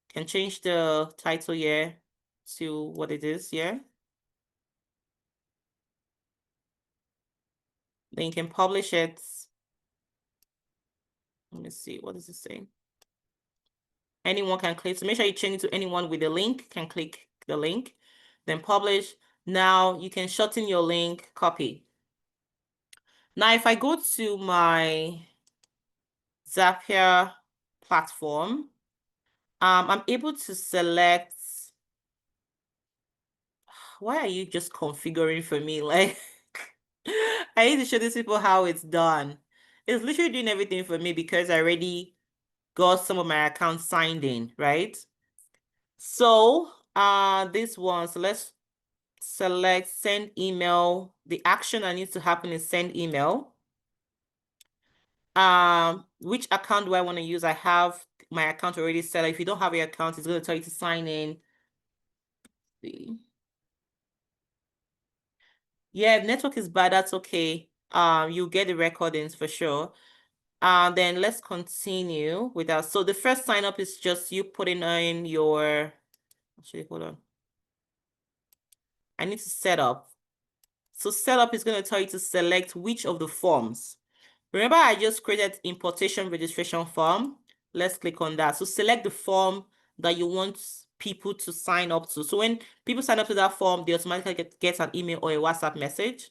You can change the title here to what it is here. Then you can publish it. Let me see, what does it say? Anyone can click. So make sure you change it to anyone with a link, can click the link, then publish. Now you can shorten your link, copy. Now, if I go to my Zapier platform. I'm able to select. Why are you just configuring for me? Like, I need to show these people how it's done. It's literally doing everything for me because I already got some of my accounts signed in, right? So, this one, so let's select send email. The action that needs to happen is send email. Which account do I want to use? I have my account already set up. If you don't have your account, it's going to tell you to sign in. See. Yeah, if network is bad, that's okay. You'll get the recordings for sure. Then let's continue with that. So the first sign up is just you putting in your, actually, hold on. I need to set up. So setup is going to tell you to select which of the forms. Remember, I just created importation registration form. Let's click on that. So select the form that you want people to sign up to. So when people sign up to that form, they automatically get an email or a WhatsApp message.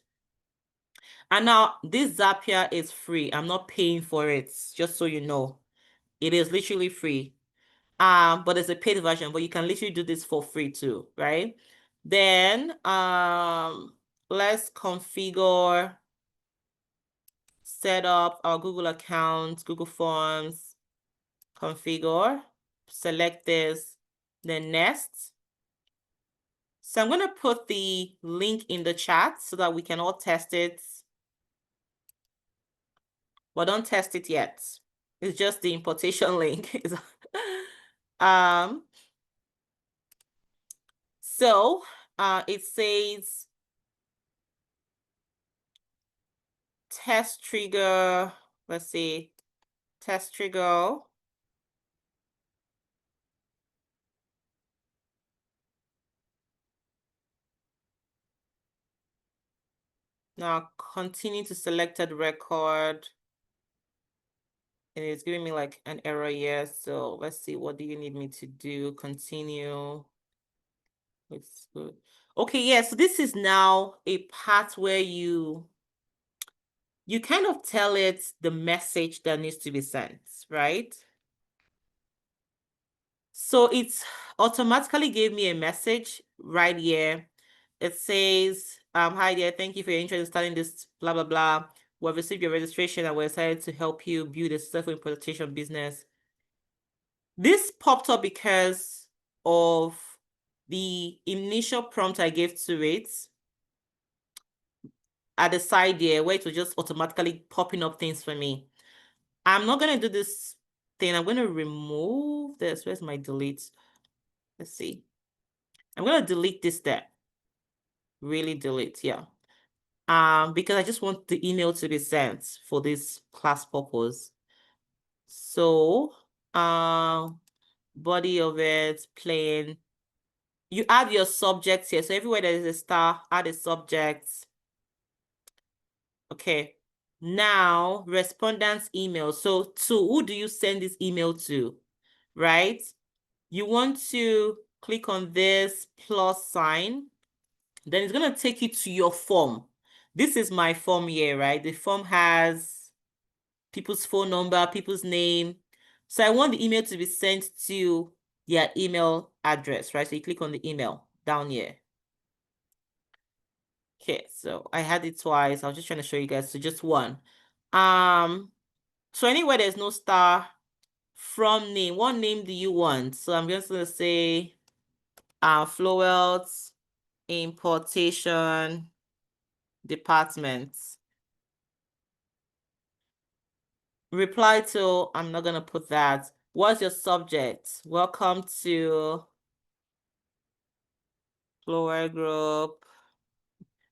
And now this Zapier is free. I'm not paying for it, just so you know. It is literally free. But it's a paid version, but you can literally do this for free too, right? Then let's configure, set up our Google account, Google Forms, configure, select this, then next. So I'm going to put the link in the chat so that we can all test it. But don't test it yet. It's just the importation link. So it says test trigger. Let's see, test trigger. Now continue to selected record. And it's giving me like an error here. So let's see, what do you need me to do? Continue. It's good. Okay, yeah, so this is now a part where you kind of tell it the message that needs to be sent, right? So it's automatically gave me a message right here. It says, hi there, thank you for your interest in starting this blah, blah, blah. We've received your registration and we're excited to help you build a successful importation business. This popped up because of the initial prompt I gave to it at the side here, where it was just automatically popping up things for me. I'm not going to do this thing. I'm going to remove this. Where's my delete? Let's see. I'm going to delete this step. Really delete, yeah. Because I just want the email to be sent for this class purpose. So, body of it, plain. You add your subject here. So everywhere there is a star, add a subject. Okay. Now, respondent's email. So to who do you send this email to, right? You want to click on this plus sign. Then it's going to take you to your form. This is my form here, right? The form has people's phone number, people's name. So I want the email to be sent to their email address, right? So you click on the email down here. Okay, so I had it twice. I was just trying to show you guys. So just one. So anywhere there's no star, from name, what name do you want? So I'm just gonna say Flowealth Importation Department. Reply to, I'm not gonna put that. What's your subject? Welcome to Flower Group.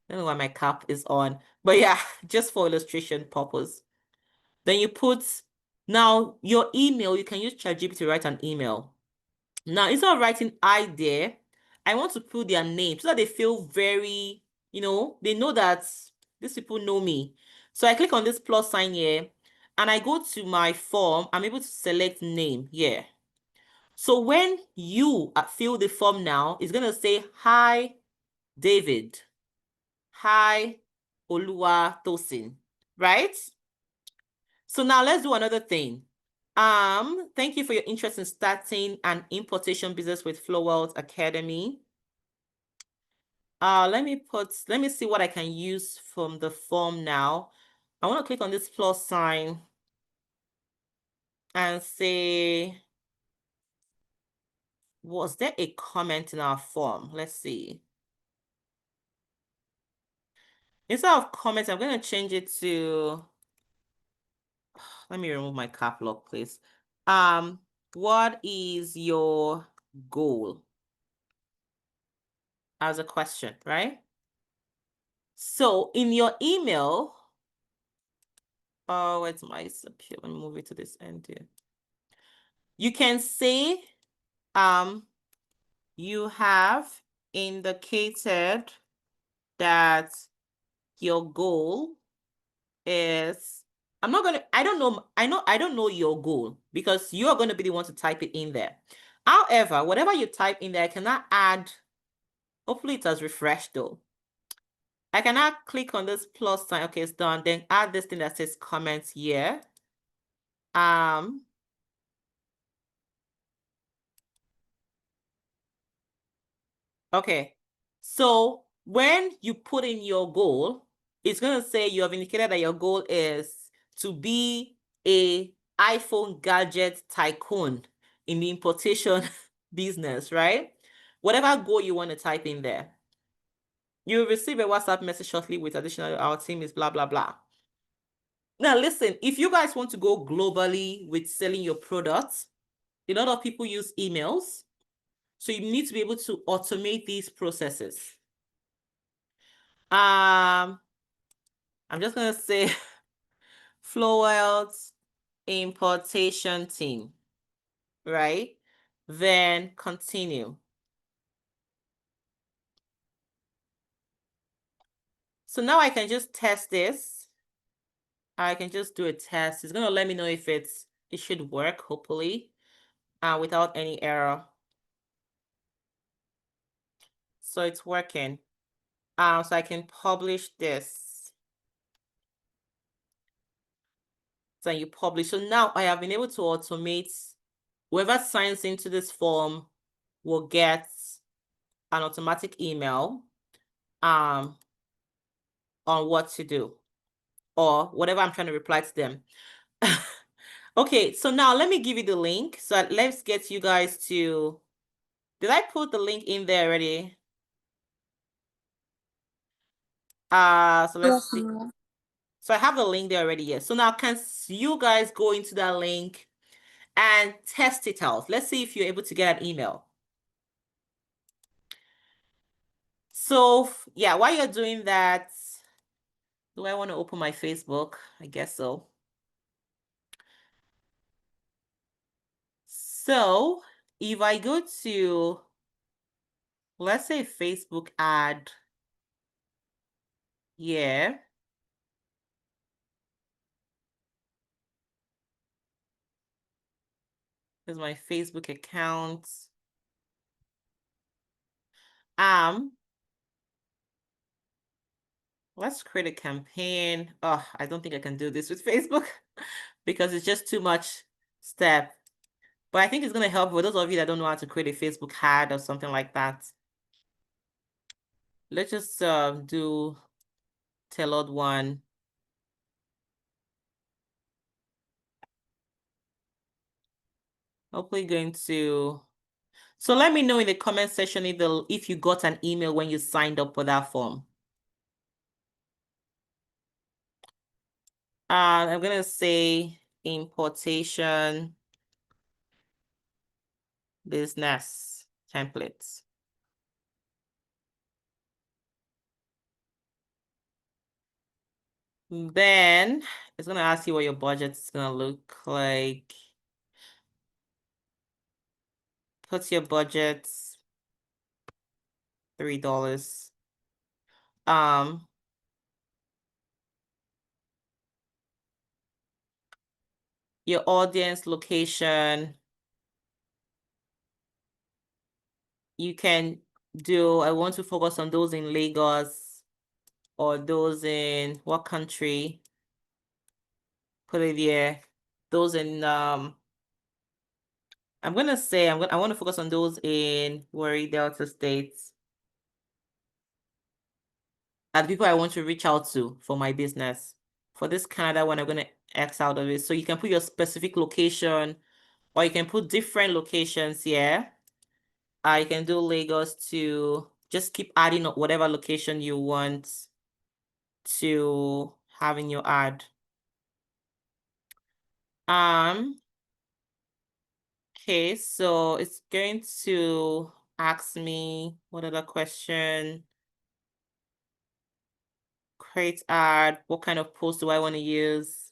I don't know why my cap is on, but yeah, just for illustration purpose. Then you put, now your email, you can use ChatGPT to write an email. Now, instead of writing I there, I want to put their name so that they feel very, they know that these people know me. So I click on this plus sign here and I go to my form. I'm able to select name here. So when you fill the form now, it's going to say, hi, David. Hi, Oluwatosin, right? So now let's do another thing. Thank you for your interest in starting an importation business with Flowealth Academy. Let me see what I can use from the form now. I want to click on this plus sign and say, was there a comment in our form? Let's see. Instead of comments, I'm going to change it to, let me remove my cap lock, please. What is your goal? As a question, right? So in your email, oh, where's my here? Let me move it to this end here. You can say, you have indicated that your goal is, I don't know your goal because you're going to be the one to type it in there. However, whatever you type in there, I cannot add, hopefully it has refreshed though. I cannot click on this plus sign. Okay, it's done. Then add this thing that says comments here. Okay. So when you put in your goal, it's going to say you have indicated that your goal is to be a iPhone gadget tycoon in the importation business, right? Whatever goal you want to type in there. You'll receive a WhatsApp message shortly with additional, our team is blah, blah, blah. Now, listen, if you guys want to go globally with selling your products, a lot of people use emails. So you need to be able to automate these processes. I'm just going to say Flowealth importation team, right? Then continue. So now I can just test this. I can just do a test. It's going to let me know if it should work, hopefully, without any error. So it's working. So I can publish this. So you publish. So now I have been able to automate. Whoever signs into this form will get an automatic email on what to do or whatever I'm trying to reply to them. Okay, so now let me give you the link. So let's get you guys to, did I put the link in there already? So let's see. So I have the link there already, yes. So now can you guys go into that link and test it out? Let's see if you're able to get an email. So yeah, while you're doing that, do I want to open my Facebook? I guess so. So if I go to, let's say Facebook ad, yeah. Here's my Facebook account. Let's create a campaign. Oh, I don't think I can do this with Facebook because it's just too much step. But I think it's going to help for those of you that don't know how to create a Facebook ad or something like that. Let's just do tailored one. Hopefully going to, so let me know in the comment section if you got an email when you signed up for that form. I'm going to say importation business templates. Then it's going to ask you what your budget is going to look like. Put your budget $3. Your audience location. You can do, I want to focus on those in Lagos or those in what country? Put it here. Those in I'm gonna say I want to focus on those in Warri Delta states. And people I want to reach out to for my business. For this Canada one, I'm gonna X out of it. So you can put your specific location, or you can put different locations here. You can do Lagos to just keep adding up whatever location you want to have in your ad. Okay, so it's going to ask me what other question? Create ad. What kind of post do I want to use?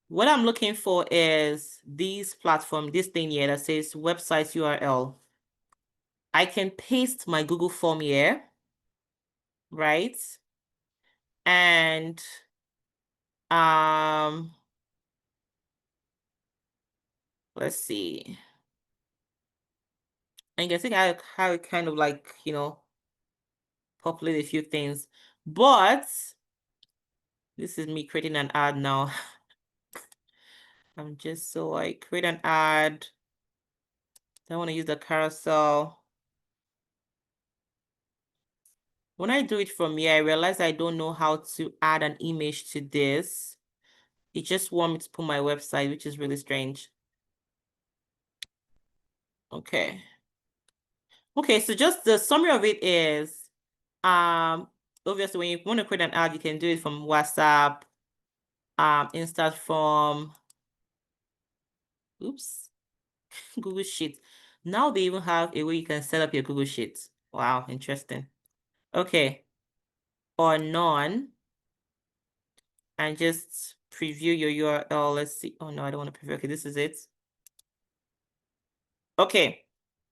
What I'm looking for is this platform, this thing here that says website URL. I can paste my Google form here, right? And let's see. And you can see how it kind of like, populate a few things. But this is me creating an ad now. I'm just so I create an ad. I want to use the carousel. When I do it from here, I realize I don't know how to add an image to this. It just wants me to put my website, which is really strange. Okay. Okay, so just the summary of it is, obviously when you want to create an ad, you can do it from WhatsApp, Insta from, oops, Google Sheets. Now they even have a way you can set up your Google Sheets. Wow, interesting. Okay. Or none. And just preview your URL. Let's see. Oh no, I don't want to preview. Okay, this is it. Okay.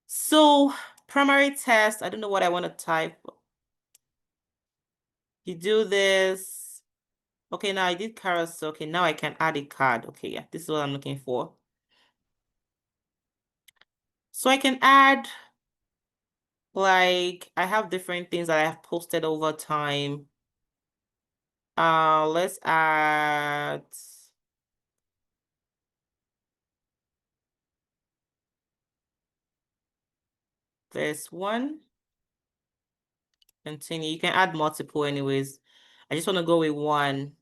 So primary test, I don't know what I want to type. You do this. Okay, now I did carousel. Okay, now I can add a card. Okay, yeah, this is what I'm looking for. So I can add, like, I have different things that I have posted over time. Let's add this one. Continue. You can add multiple anyways. I just want to go with one.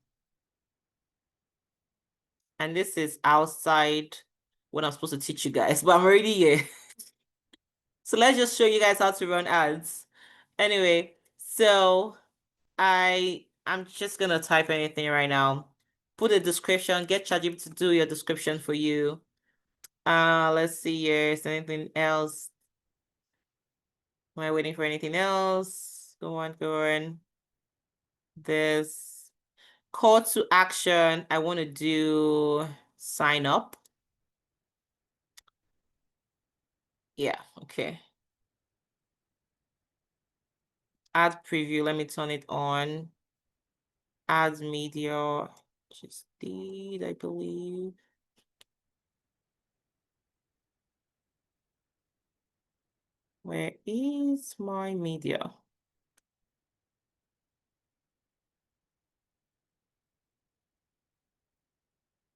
And this is outside what I'm supposed to teach you guys, but I'm already here. So let's just show you guys how to run ads. Anyway, so I'm just gonna type anything right now. Put a description, get ChatGPT to do your description for you. Let's see here. Is there anything else? Am I waiting for anything else? Go on, go on. This call to action. I want to do sign up. Yeah, okay. Ad preview, let me turn it on. Ads media, just did, I believe. Where is my media?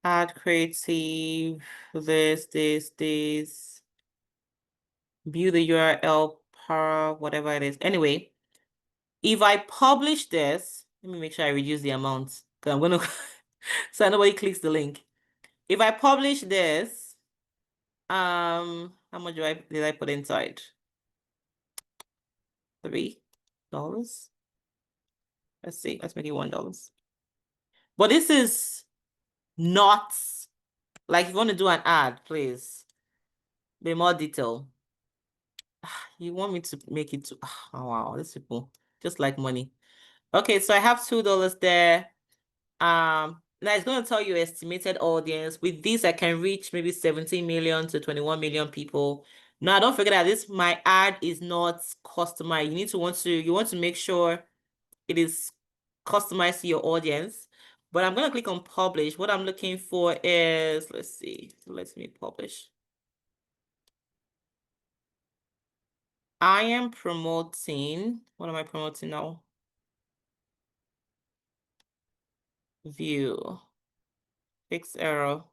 Ad creative, this. View the URL per whatever it is. Anyway, if I publish this, let me make sure I reduce the amount. I'm gonna so nobody clicks the link. If I publish this, how much did I put inside? $3. Let's see, let's make it $1. But this is not like if you want to do an ad, please be more detailed. You want me to make it to oh wow, these people just like money. Okay, so I have $2 there. Now it's going to tell you estimated audience. With this, I can reach maybe 17 million to 21 million people. Now, don't forget that this my ad is not customized. You want to make sure it is customized to your audience. But I'm going to click on publish. What I'm looking for is, let's see, let me publish. I am promoting, what am I promoting now? View, fix error.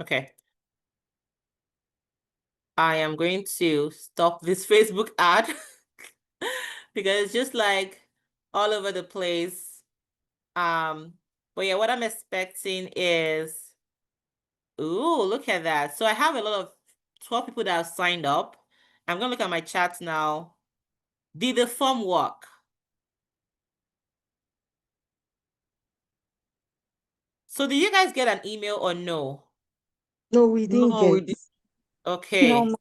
Okay. I am going to stop this Facebook ad because it's just like all over the place. But yeah, what I'm expecting is, ooh, look at that. So I have a lot of 12 people that have signed up. I'm gonna look at my chat now. Did the form work? So did you guys get an email or no? No, we didn't No, we get. did. Okay. No,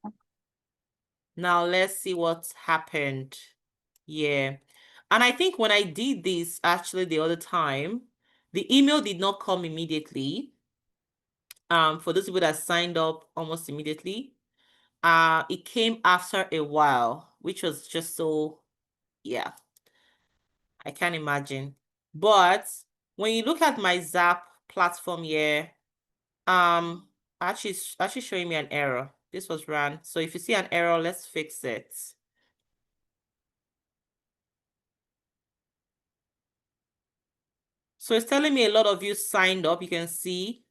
Now let's see what happened. Yeah. And I think when I did this actually the other time, the email did not come immediately. For those people that signed up almost immediately, it came after a while, which was just so, yeah, I can't imagine. But when you look at my Zap platform here, actually showing me an error. This was run. So if you see an error, let's fix it. So it's telling me a lot of you signed up, you can see,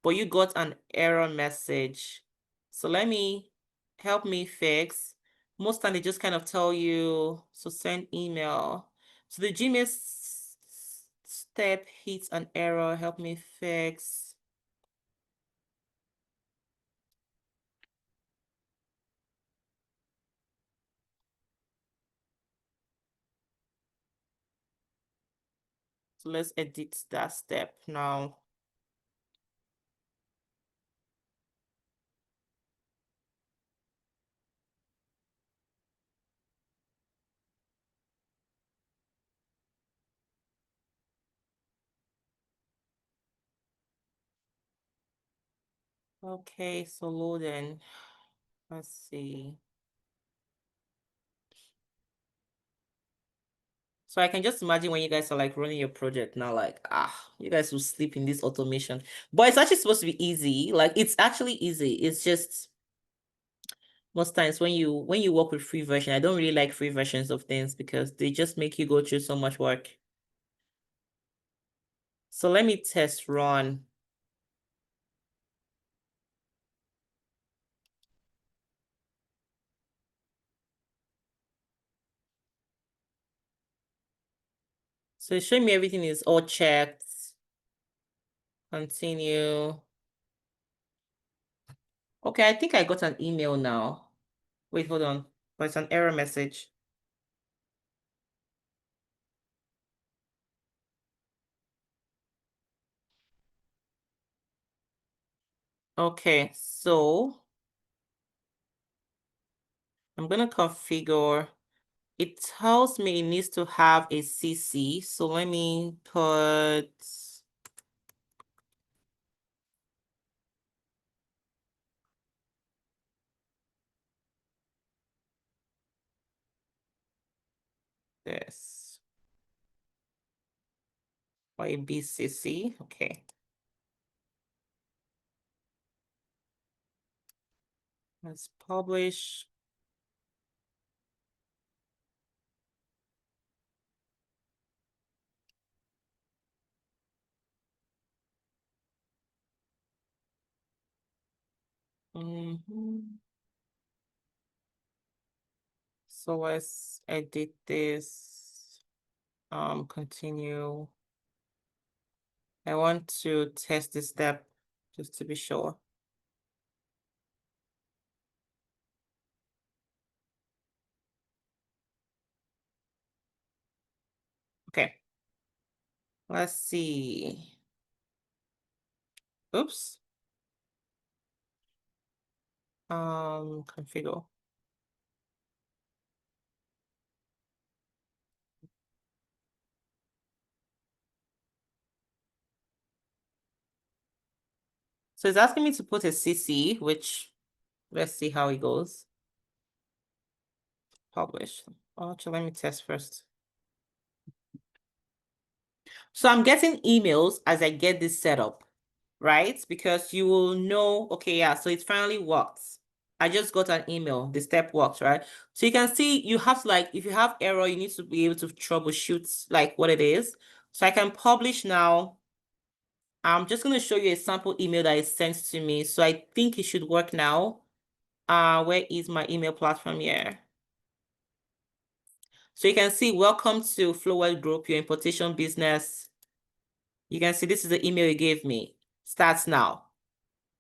but you got an error message. So help me fix. Most time they just kind of tell you, so send email. So the Gmail step hits an error, help me fix. So let's edit that step now. Okay, so loading. Let's see. So I can just imagine when you guys are like running your project now, like, you guys will sleep in this automation. But it's actually supposed to be easy. Like, it's actually easy. It's just most times when you work with free version, I don't really like free versions of things because they just make you go through so much work. So let me test run. So it's showing me everything is all checked. Continue. Okay, I think I got an email now. Wait, hold on. But it's an error message. Okay, so I'm gonna configure. It tells me it needs to have a CC. So let me put this. Or a BCC. Okay. Let's publish. So let's edit this. Continue. I want to test this step just to be sure. Okay. Let's see. Oops. Configure. So it's asking me to put a CC, which let's see how it goes. Publish. Oh, actually, let me test first. So I'm getting emails as I get this set up, right? Because you will know, okay, yeah, so it finally works. I just got an email, the step works, right? So you can see you have to like, if you have error, you need to be able to troubleshoot like what it is. So I can publish now I'm just going to show you a sample email that is sent to me. So I think it should work now. Where is my email platform here? So you can see, welcome to Flowealth Group, your importation business. You can see this is the email you gave me. Starts now,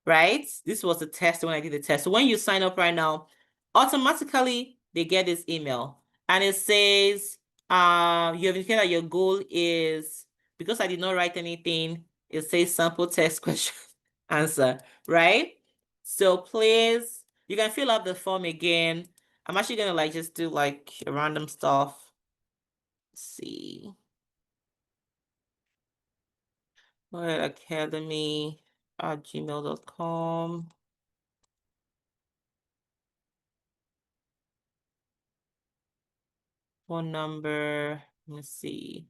right? This was the test when I did the test. So when you sign up right now, automatically they get this email. And it says, you have indicated that your goal is, because I did not write anything, it says sample test question answer, right? So please, you can fill out the form again. I'm actually gonna like just do like random stuff. Let's see. Academy@gmail.com. Phone number, let me see.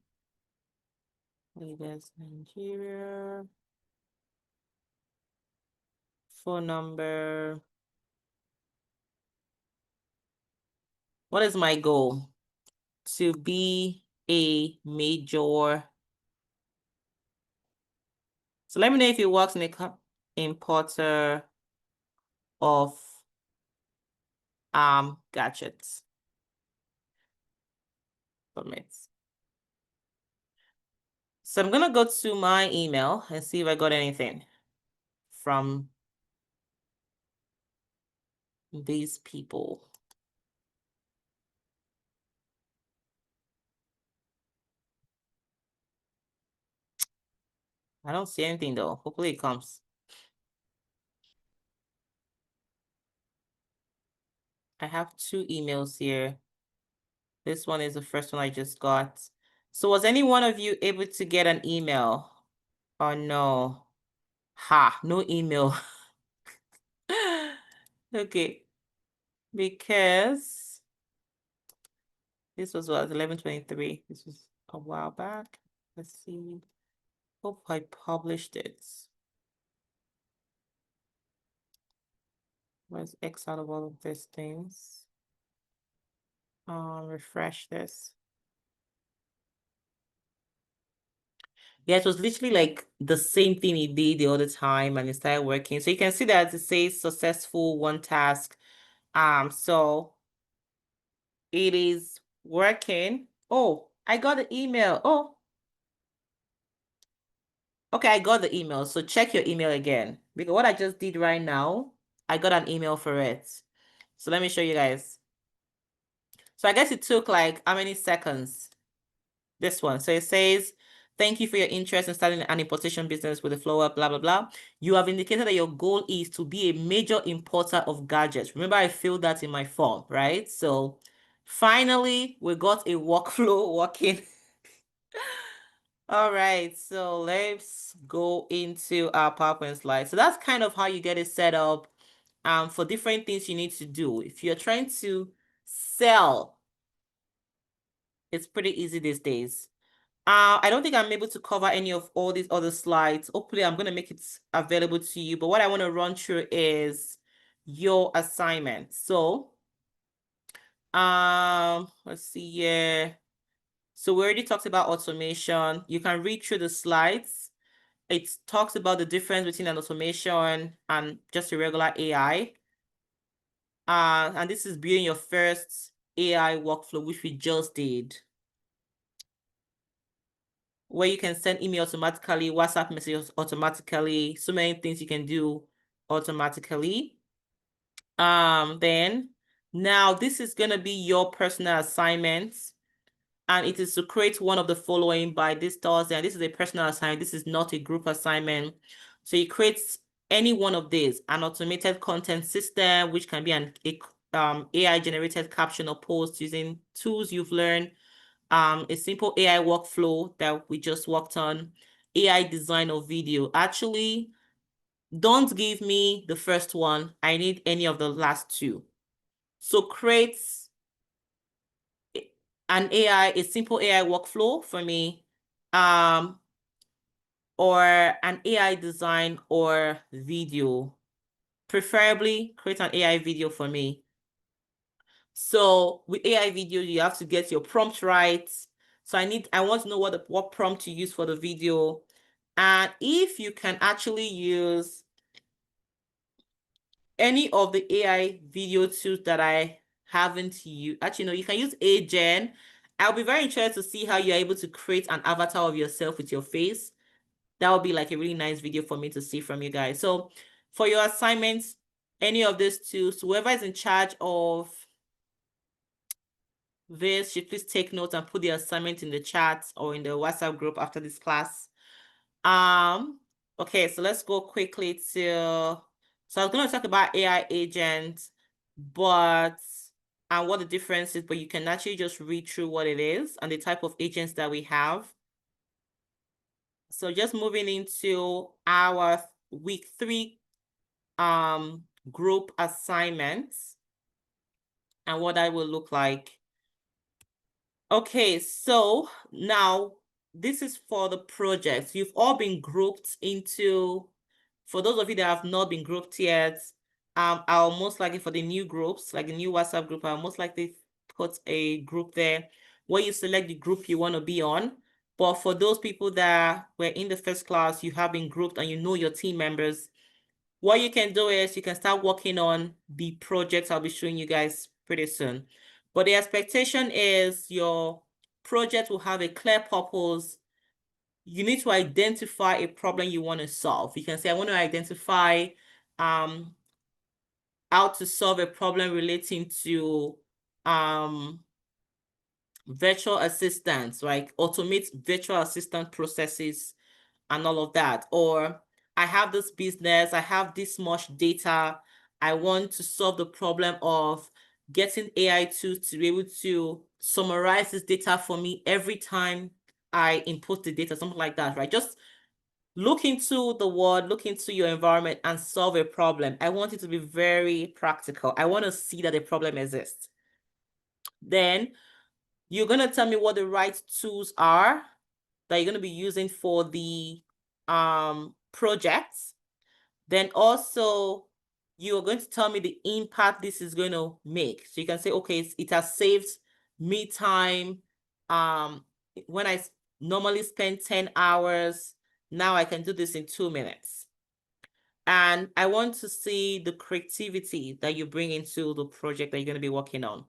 Lagos, Nigeria. Phone number. What is my goal? To be a major. So let me know if it works in the importer of gadgets. Permits. So I'm gonna go to my email and see if I got anything from these people. I don't see anything though. Hopefully it comes. I have 2 emails here. This one is the first one I just got. So was any one of you able to get an email? Oh no. Ha, no email. Okay. Because this was what, 11/23. This was a while back. Let's see. Hope I published it. Let's X out of all of these things. Refresh this. Yeah, it was literally like the same thing he did the other time and it started working. So you can see that it says successful 1 task. So it is working. Oh, I got the email. Oh, okay, I got the email. So check your email again. Because what I just did right now, I got an email for it. So let me show you guys. So I guess it took like how many seconds? This one. So it says, thank you for your interest in starting an importation business with the Flowealth, blah, blah, blah. You have indicated that your goal is to be a major importer of gadgets. Remember, I filled that in my form, right? So finally, we got a workflow working. All right, so let's go into our PowerPoint slide. So that's kind of how you get it set up for different things you need to do. If you're trying to sell, it's pretty easy these days. I don't think I'm able to cover any of all these other slides. Hopefully, I'm going to make it available to you. But what I want to run through is your assignment. So, let's see here. So we already talked about automation. You can read through the slides. It talks about the difference between an automation and just a regular AI. And this is building your first AI workflow, which we just did, where you can send email automatically, WhatsApp messages automatically, so many things you can do automatically. Then now this is going to be your personal assignment, and it is to create one of the following by this Thursday. And this is a personal assignment. This is not a group assignment. So you create any one of these: an automated content system, which can be an AI generated caption or post using tools you've learned, a simple AI workflow that we just worked on, AI design of video. Actually, don't give me the first one. I need any of the last 2. So create a simple AI workflow for me, or an AI design or video. Preferably create an AI video for me. So with AI video, you have to get your prompt right. So I want to know what prompt to use for the video. And if you can actually use any of the AI video tools that I haven't used, actually, no, you can use Agen. I'll be very interested to see how you're able to create an avatar of yourself with your face. That would be like a really nice video for me to see from you guys. So for your assignments, any of these tools, whoever is in charge of this should please take notes and put the assignment in the chat or in the WhatsApp group after this class. Okay, so let's go quickly to, so I was going to talk about AI agents, and what the difference is, but you can actually just read through what it is and the type of agents that we have. So just moving into our week 3 group assignments and what that will look like. Okay, so now this is for the projects. You've all been grouped into, for those of you that have not been grouped yet, I'll most likely, for the new groups, like the new WhatsApp group, I'll most likely put a group there where you select the group you want to be on. But for those people that were in the first class, you have been grouped and you know your team members, what you can do is you can start working on the projects I'll be showing you guys pretty soon. But the expectation is your project will have a clear purpose. You need to identify a problem you want to solve. You can say, I want to identify how to solve a problem relating to virtual assistants, like automate virtual assistant processes and all of that. Or I have this business, I have this much data, I want to solve the problem of getting AI tools to be able to summarize this data for me every time I input the data, something like that, right? Just look into the world, look into your environment and solve a problem. I want it to be very practical. I want to see that a problem exists. Then you're going to tell me what the right tools are that you're going to be using for the projects. Then also you're going to tell me the impact this is going to make. So you can say, okay, it has saved me time. When I normally spend 10 hours, now I can do this in 2 minutes. And I want to see the creativity that you bring into the project that you're going to be working on.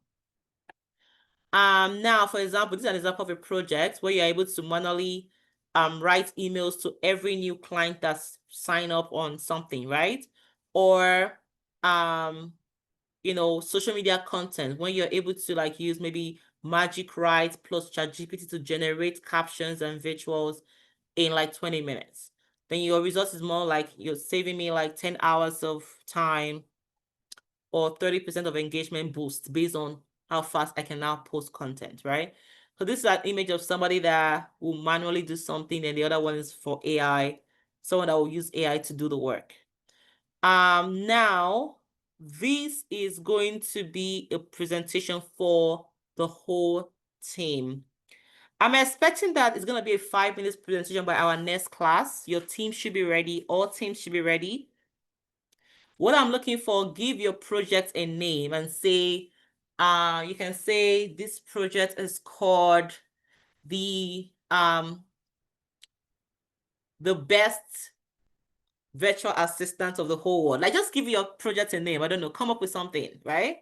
Now, for example, this is an example of a project where you're able to manually write emails to every new client that's signed up on something, right? Or social media content, when you're able to like use maybe Magic Write plus ChatGPT to generate captions and visuals in like 20 minutes. Then your results is more like you're saving me like 10 hours of time or 30% of engagement boost based on how fast I can now post content, right? So this is an image of somebody that will manually do something, and the other one is for AI, someone that will use AI to do the work. Now, this is going to be a presentation for the whole team. I'm expecting that it's going to be a 5-minute presentation by our next class. Your team should be ready. All teams should be ready. What I'm looking for, give your project a name and say, you can say this project is called the best virtual assistant of the whole world. Like, just give your project a name. I don't know, come up with something, right?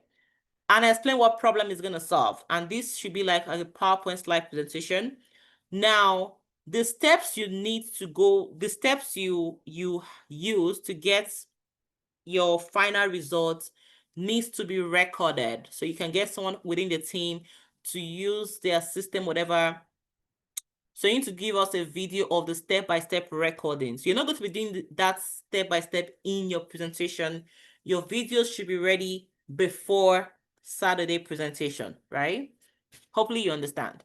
And explain what problem it's going to solve. And this should be like a PowerPoint slide presentation. Now, the steps you need to go, the steps you use to get your final results needs to be recorded. So you can get someone within the team to use their system, whatever. So you need to give us a video of the step-by-step recording. So you're not going to be doing that step-by-step in your presentation. Your videos should be ready before Saturday presentation, right? Hopefully you understand.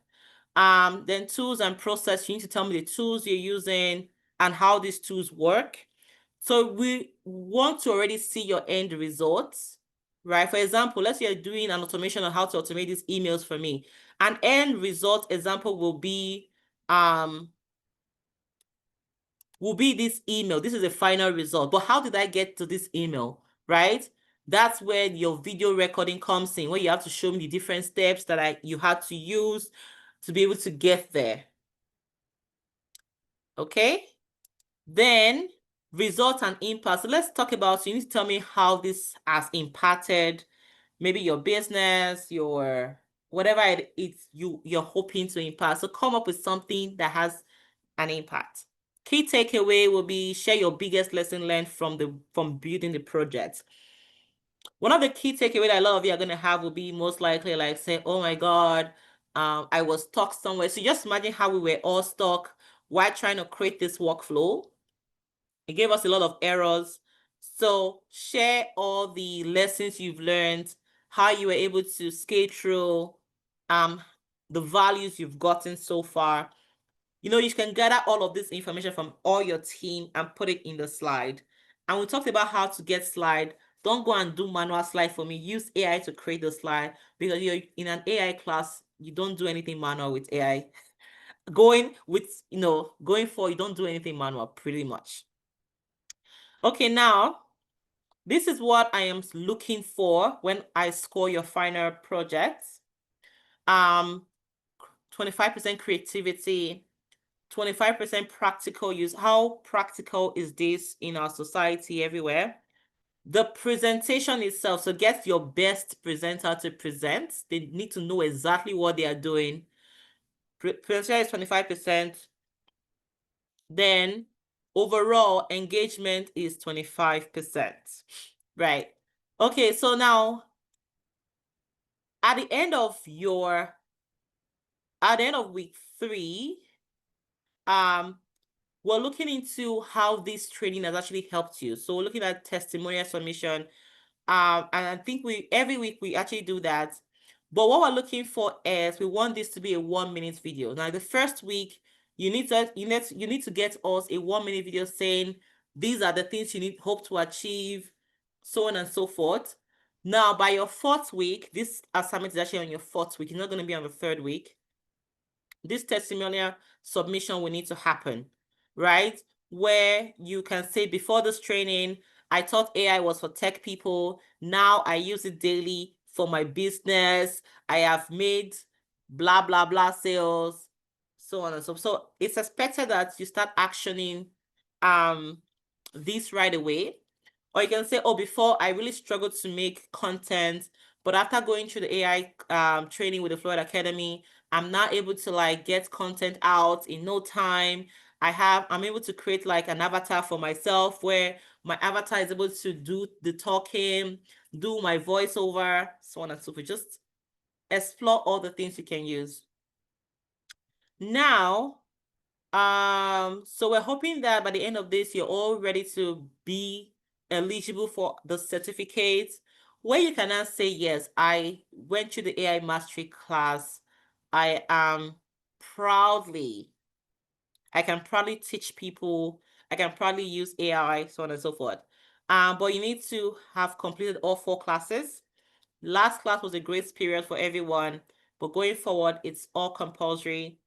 Then tools and process, you need to tell me the tools you're using and how these tools work. So we want to already see your end results, right? For example, let's say you're doing an automation on how to automate these emails for me. An end result example will be this email. This is the final result. But how did I get to this email, right? That's where your video recording comes in, where you have to show me the different steps that you had to use to be able to get there. Okay? Then results and impact. So let's talk about, so you need to tell me how this has impacted maybe your business, your whatever it's you're hoping to impact. So come up with something that has an impact. Key takeaway will be share your biggest lesson learned from building the project. One of the key takeaway that a lot of you are gonna have will be most likely like say, oh my God, I was stuck somewhere. So just imagine how we were all stuck while trying to create this workflow. It gave us a lot of errors. So share all the lessons you've learned, how you were able to skate through, the values you've gotten so far. You can gather all of this information from all your team and put it in the slide. And we talked about how to get slide. Don't go and do manual slide for me. Use AI to create the slide, because you're in an AI class. You don't do anything manual with AI. Going for, you don't do anything manual pretty much. Okay, now this is what I am looking for when I score your final project. 25% creativity, 25% practical use. How practical is this in our society everywhere? The presentation itself. So get your best presenter to present. They need to know exactly what they are doing. Presentation is 25%. Then overall engagement is 25%. Right. Okay, so now at the end of week 3, we're looking into how this training has actually helped you. So we're looking at testimonial submission. And I think every week we actually do that. But what we're looking for is we want this to be a 1-minute video. Now, the first week, you need to get us a 1-minute video saying these are the things you hope to achieve, so on and so forth. Now, by your 4th week, this assignment is actually on your 4th week. It's not going to be on the 3rd week. This testimonial submission will need to happen, right? Where you can say, before this training, I thought AI was for tech people. Now I use it daily for my business. I have made blah, blah, blah sales, so on and so forth. So it's expected that you start actioning this right away. Or you can say, oh, before I really struggled to make content, but after going through the AI training with the Flowealth Academy, I'm now able to get content out in no time. I'm able to create an avatar for myself where my avatar is able to do the talking, do my voiceover, so on and so forth. Just explore all the things you can use. Now, so we're hoping that by the end of this, you're all ready to be eligible for the certificate, where you can now say, yes, I went through the AI mastery class. I can proudly teach people. I can proudly use AI, so on and so forth. But you need to have completed all 4 classes. Last class was a grace period for everyone, but going forward, it's all compulsory.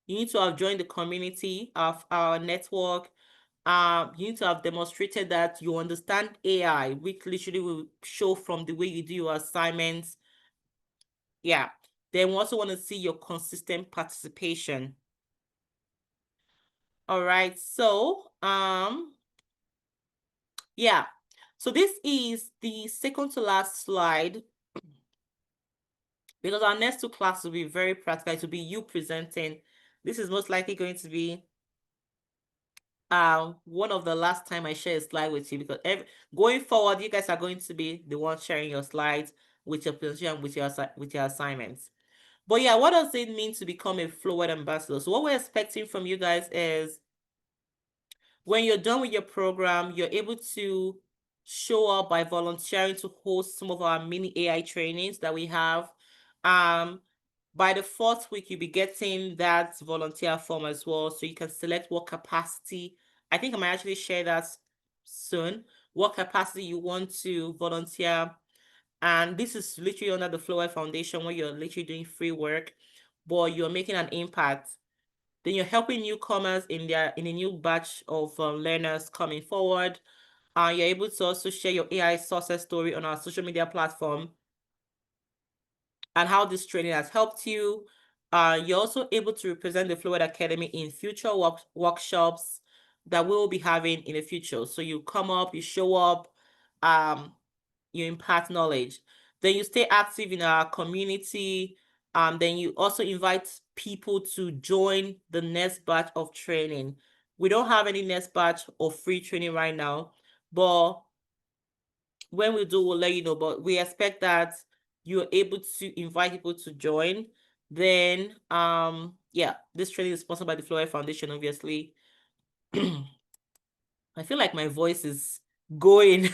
You need to have joined the community of our network. You need to have demonstrated that you understand AI, which literally will show from the way you do your assignments. Yeah. Then we also want to see your consistent participation. All right. So, yeah. So this is the second to last slide, because our next 2 classes will be very practical. It will be you presenting. This is most likely going to be one of the last time I share a slide with you, because going forward, you guys are going to be the ones sharing your slides with your presentation, with your assignments. But yeah, what does it mean to become a Flowealth ambassador? So what we're expecting from you guys is, when you're done with your program, you're able to show up by volunteering to host some of our mini AI trainings that we have. By the 4th week, you'll be getting that volunteer form as well. So you can select what capacity. I think I might actually share that soon. What capacity you want to volunteer. And this is literally under the Flowealth Foundation, where you're literally doing free work, but you're making an impact. Then you're helping newcomers in a new batch of learners coming forward. You're able to also share your AI success story on our social media platform and how this training has helped you. You're also able to represent the Flowealth Academy in future workshops. that we'll be having in the future. So you come up, you show up, you impart knowledge. Then you stay active in our community. Then you also invite people to join the next batch of training. We don't have any next batch of free training right now, but when we do, we'll let you know. But we expect that you're able to invite people to join. Then, yeah, this training is sponsored by the Flowealth Foundation, obviously. I feel like my voice is going.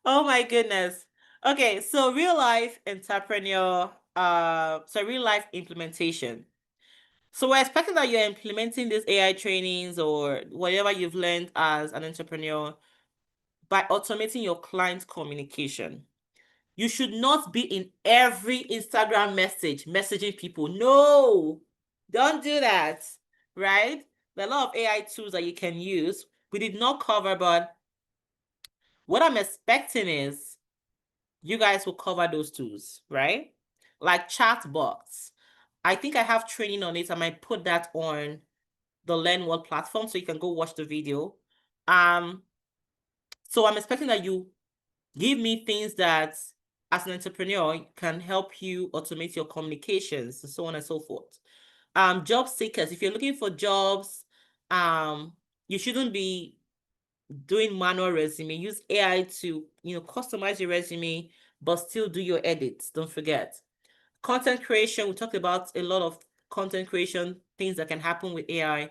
Oh my goodness. Okay, so real life entrepreneur, real life implementation. So we're expecting that you're implementing these AI trainings or whatever you've learned as an entrepreneur by automating your client communication. You should not be in every Instagram message messaging people. No, don't do that, right? There are a lot of AI tools that you can use. We did not cover, but what I'm expecting is you guys will cover those tools, right? Like chatbots. I think I have training on it. I might put that on the Learn What platform so you can go watch the video. So I'm expecting that you give me things that as an entrepreneur can help you automate your communications and so on and so forth. Job seekers, if you're looking for jobs, you shouldn't be doing manual resume. Use AI to, customize your resume, but still do your edits. Don't forget. Content creation, we talked about a lot of content creation, things that can happen with AI,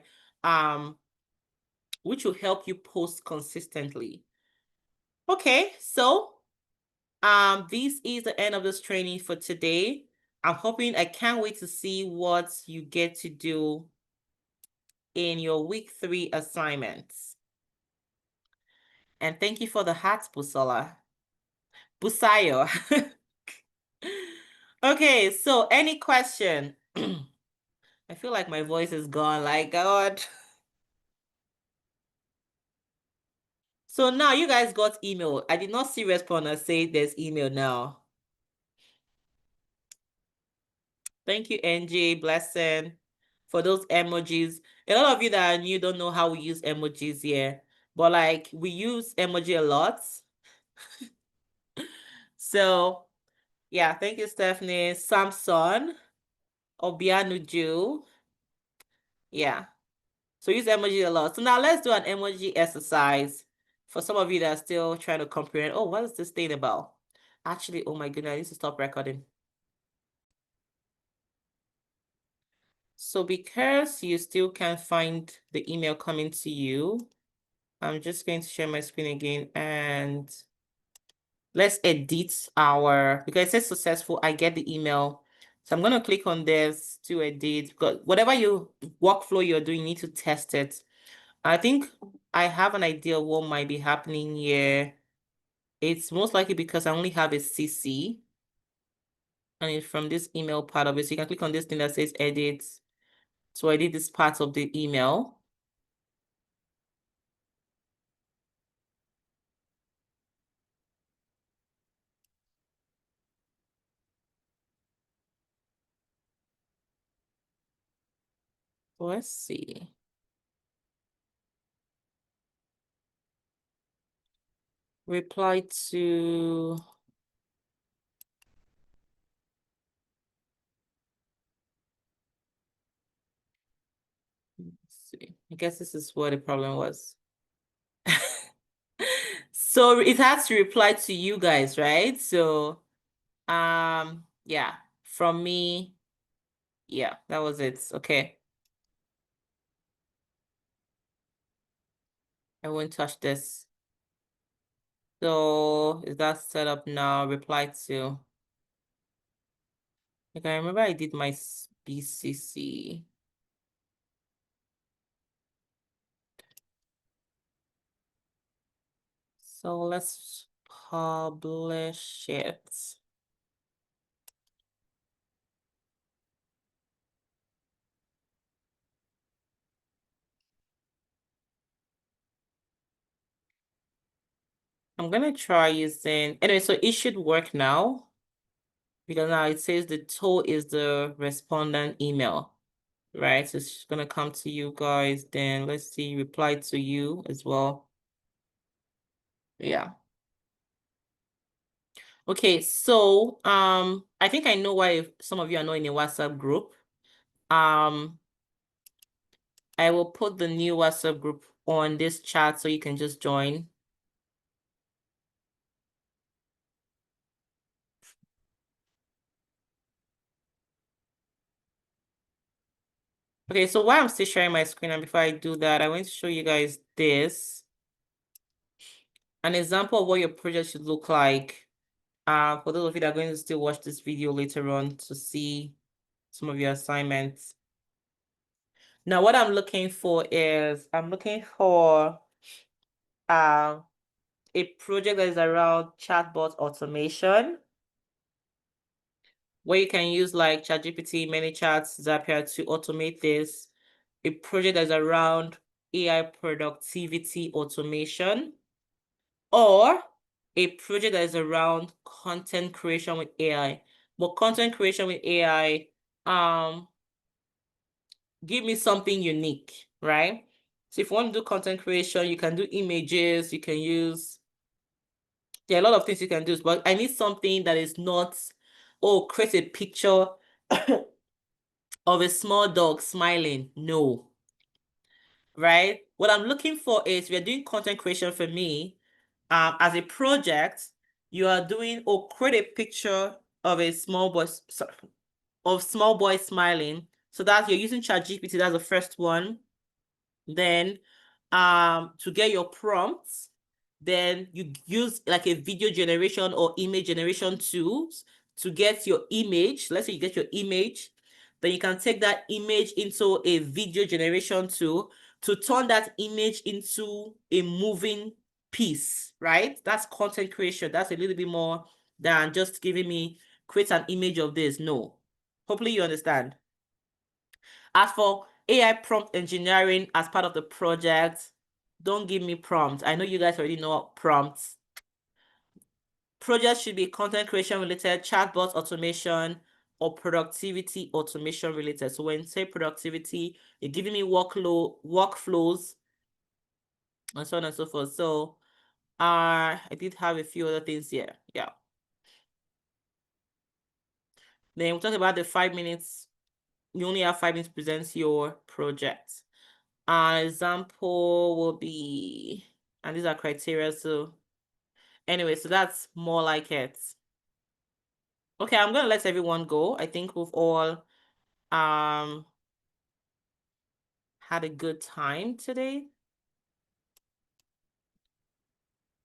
which will help you post consistently. Okay, so this is the end of this training for today. I can't wait to see what you get to do in your week 3 assignments. And thank you for the hearts, Busola. Busayo. Okay, so any question? I feel like my voice is gone, like God. So now you guys got email. I did not see responders say there's email now. Thank you, NJ, Blessing, for those emojis. A lot of you that are new don't know how we use emojis here, but like we use emoji a lot. So yeah, thank you, Stephanie. Samson, Obianuju. Yeah. So use emoji a lot. So now let's do an emoji exercise for some of you that are still trying to comprehend. Oh, what is this thing about? Actually, oh my goodness, I need to stop recording. So because you still can't find the email coming to you, I'm just going to share my screen again and let's edit because it says successful, I get the email. So I'm going to click on this to edit because whatever workflow you're doing, you need to test it. I think I have an idea of what might be happening here. It's most likely because I only have a CC and it's from this email part of it. So you can click on this thing that says edit. So I did this part of the email. Let's see. Reply to... Let's see. I guess this is what the problem was. So it has to reply to you guys, right? So, yeah, from me, yeah, that was it. Okay. I won't touch this. So is that set up now? Reply to. Like I remember I did my BCC. So let's publish it. I'm gonna try using, anyway, so it should work now because now it says the tool is the respondent email. right? So it's gonna come to you guys. Then let's see, reply to you as well. Yeah. Okay, so I think I know why some of you are not in a WhatsApp group. I will put the new WhatsApp group on this chat so you can just join. Okay, so while I'm still sharing my screen, and before I do that, I want to show you guys this. An example of what your project should look like. For those of you that are going to still watch this video later on to see some of your assignments. Now, what I'm looking for is, I'm looking for a project that is around chatbot automation, where you can use like ChatGPT, ManyChats, Zapier to automate this. A project that's around AI productivity automation, or a project that is around content creation with AI. But content creation with AI, give me something unique, right? So if you want to do content creation, you can do images, you can use, there are a lot of things you can do, but I need something that is not, oh, create a picture of a small dog smiling. No, right? What I'm looking for is, we're doing content creation for me. As a project, you are doing, or create a picture of a small boy, smiling. So that you're using ChatGPT, that's the first one. Then to get your prompts, then you use like a video generation or image generation tools to get your image. Let's say you get your image, then you can take that image into a video generation tool to turn that image into a moving piece, right? That's content creation. That's a little bit more than just giving me, create an image of this. No. Hopefully you understand. As for AI prompt engineering as part of the project, don't give me prompts. I know you guys already know prompts. Projects should be content creation related, chatbot automation, or productivity automation related. So when you say productivity, you're giving me workflows, and so on and so forth. So I did have a few other things here. Yeah. Then we talk about the 5 minutes. You only have 5 minutes to present your project. An example will be, and these are criteria. So anyway, so that's more like it. Okay, I'm gonna let everyone go. I think we've all had a good time today.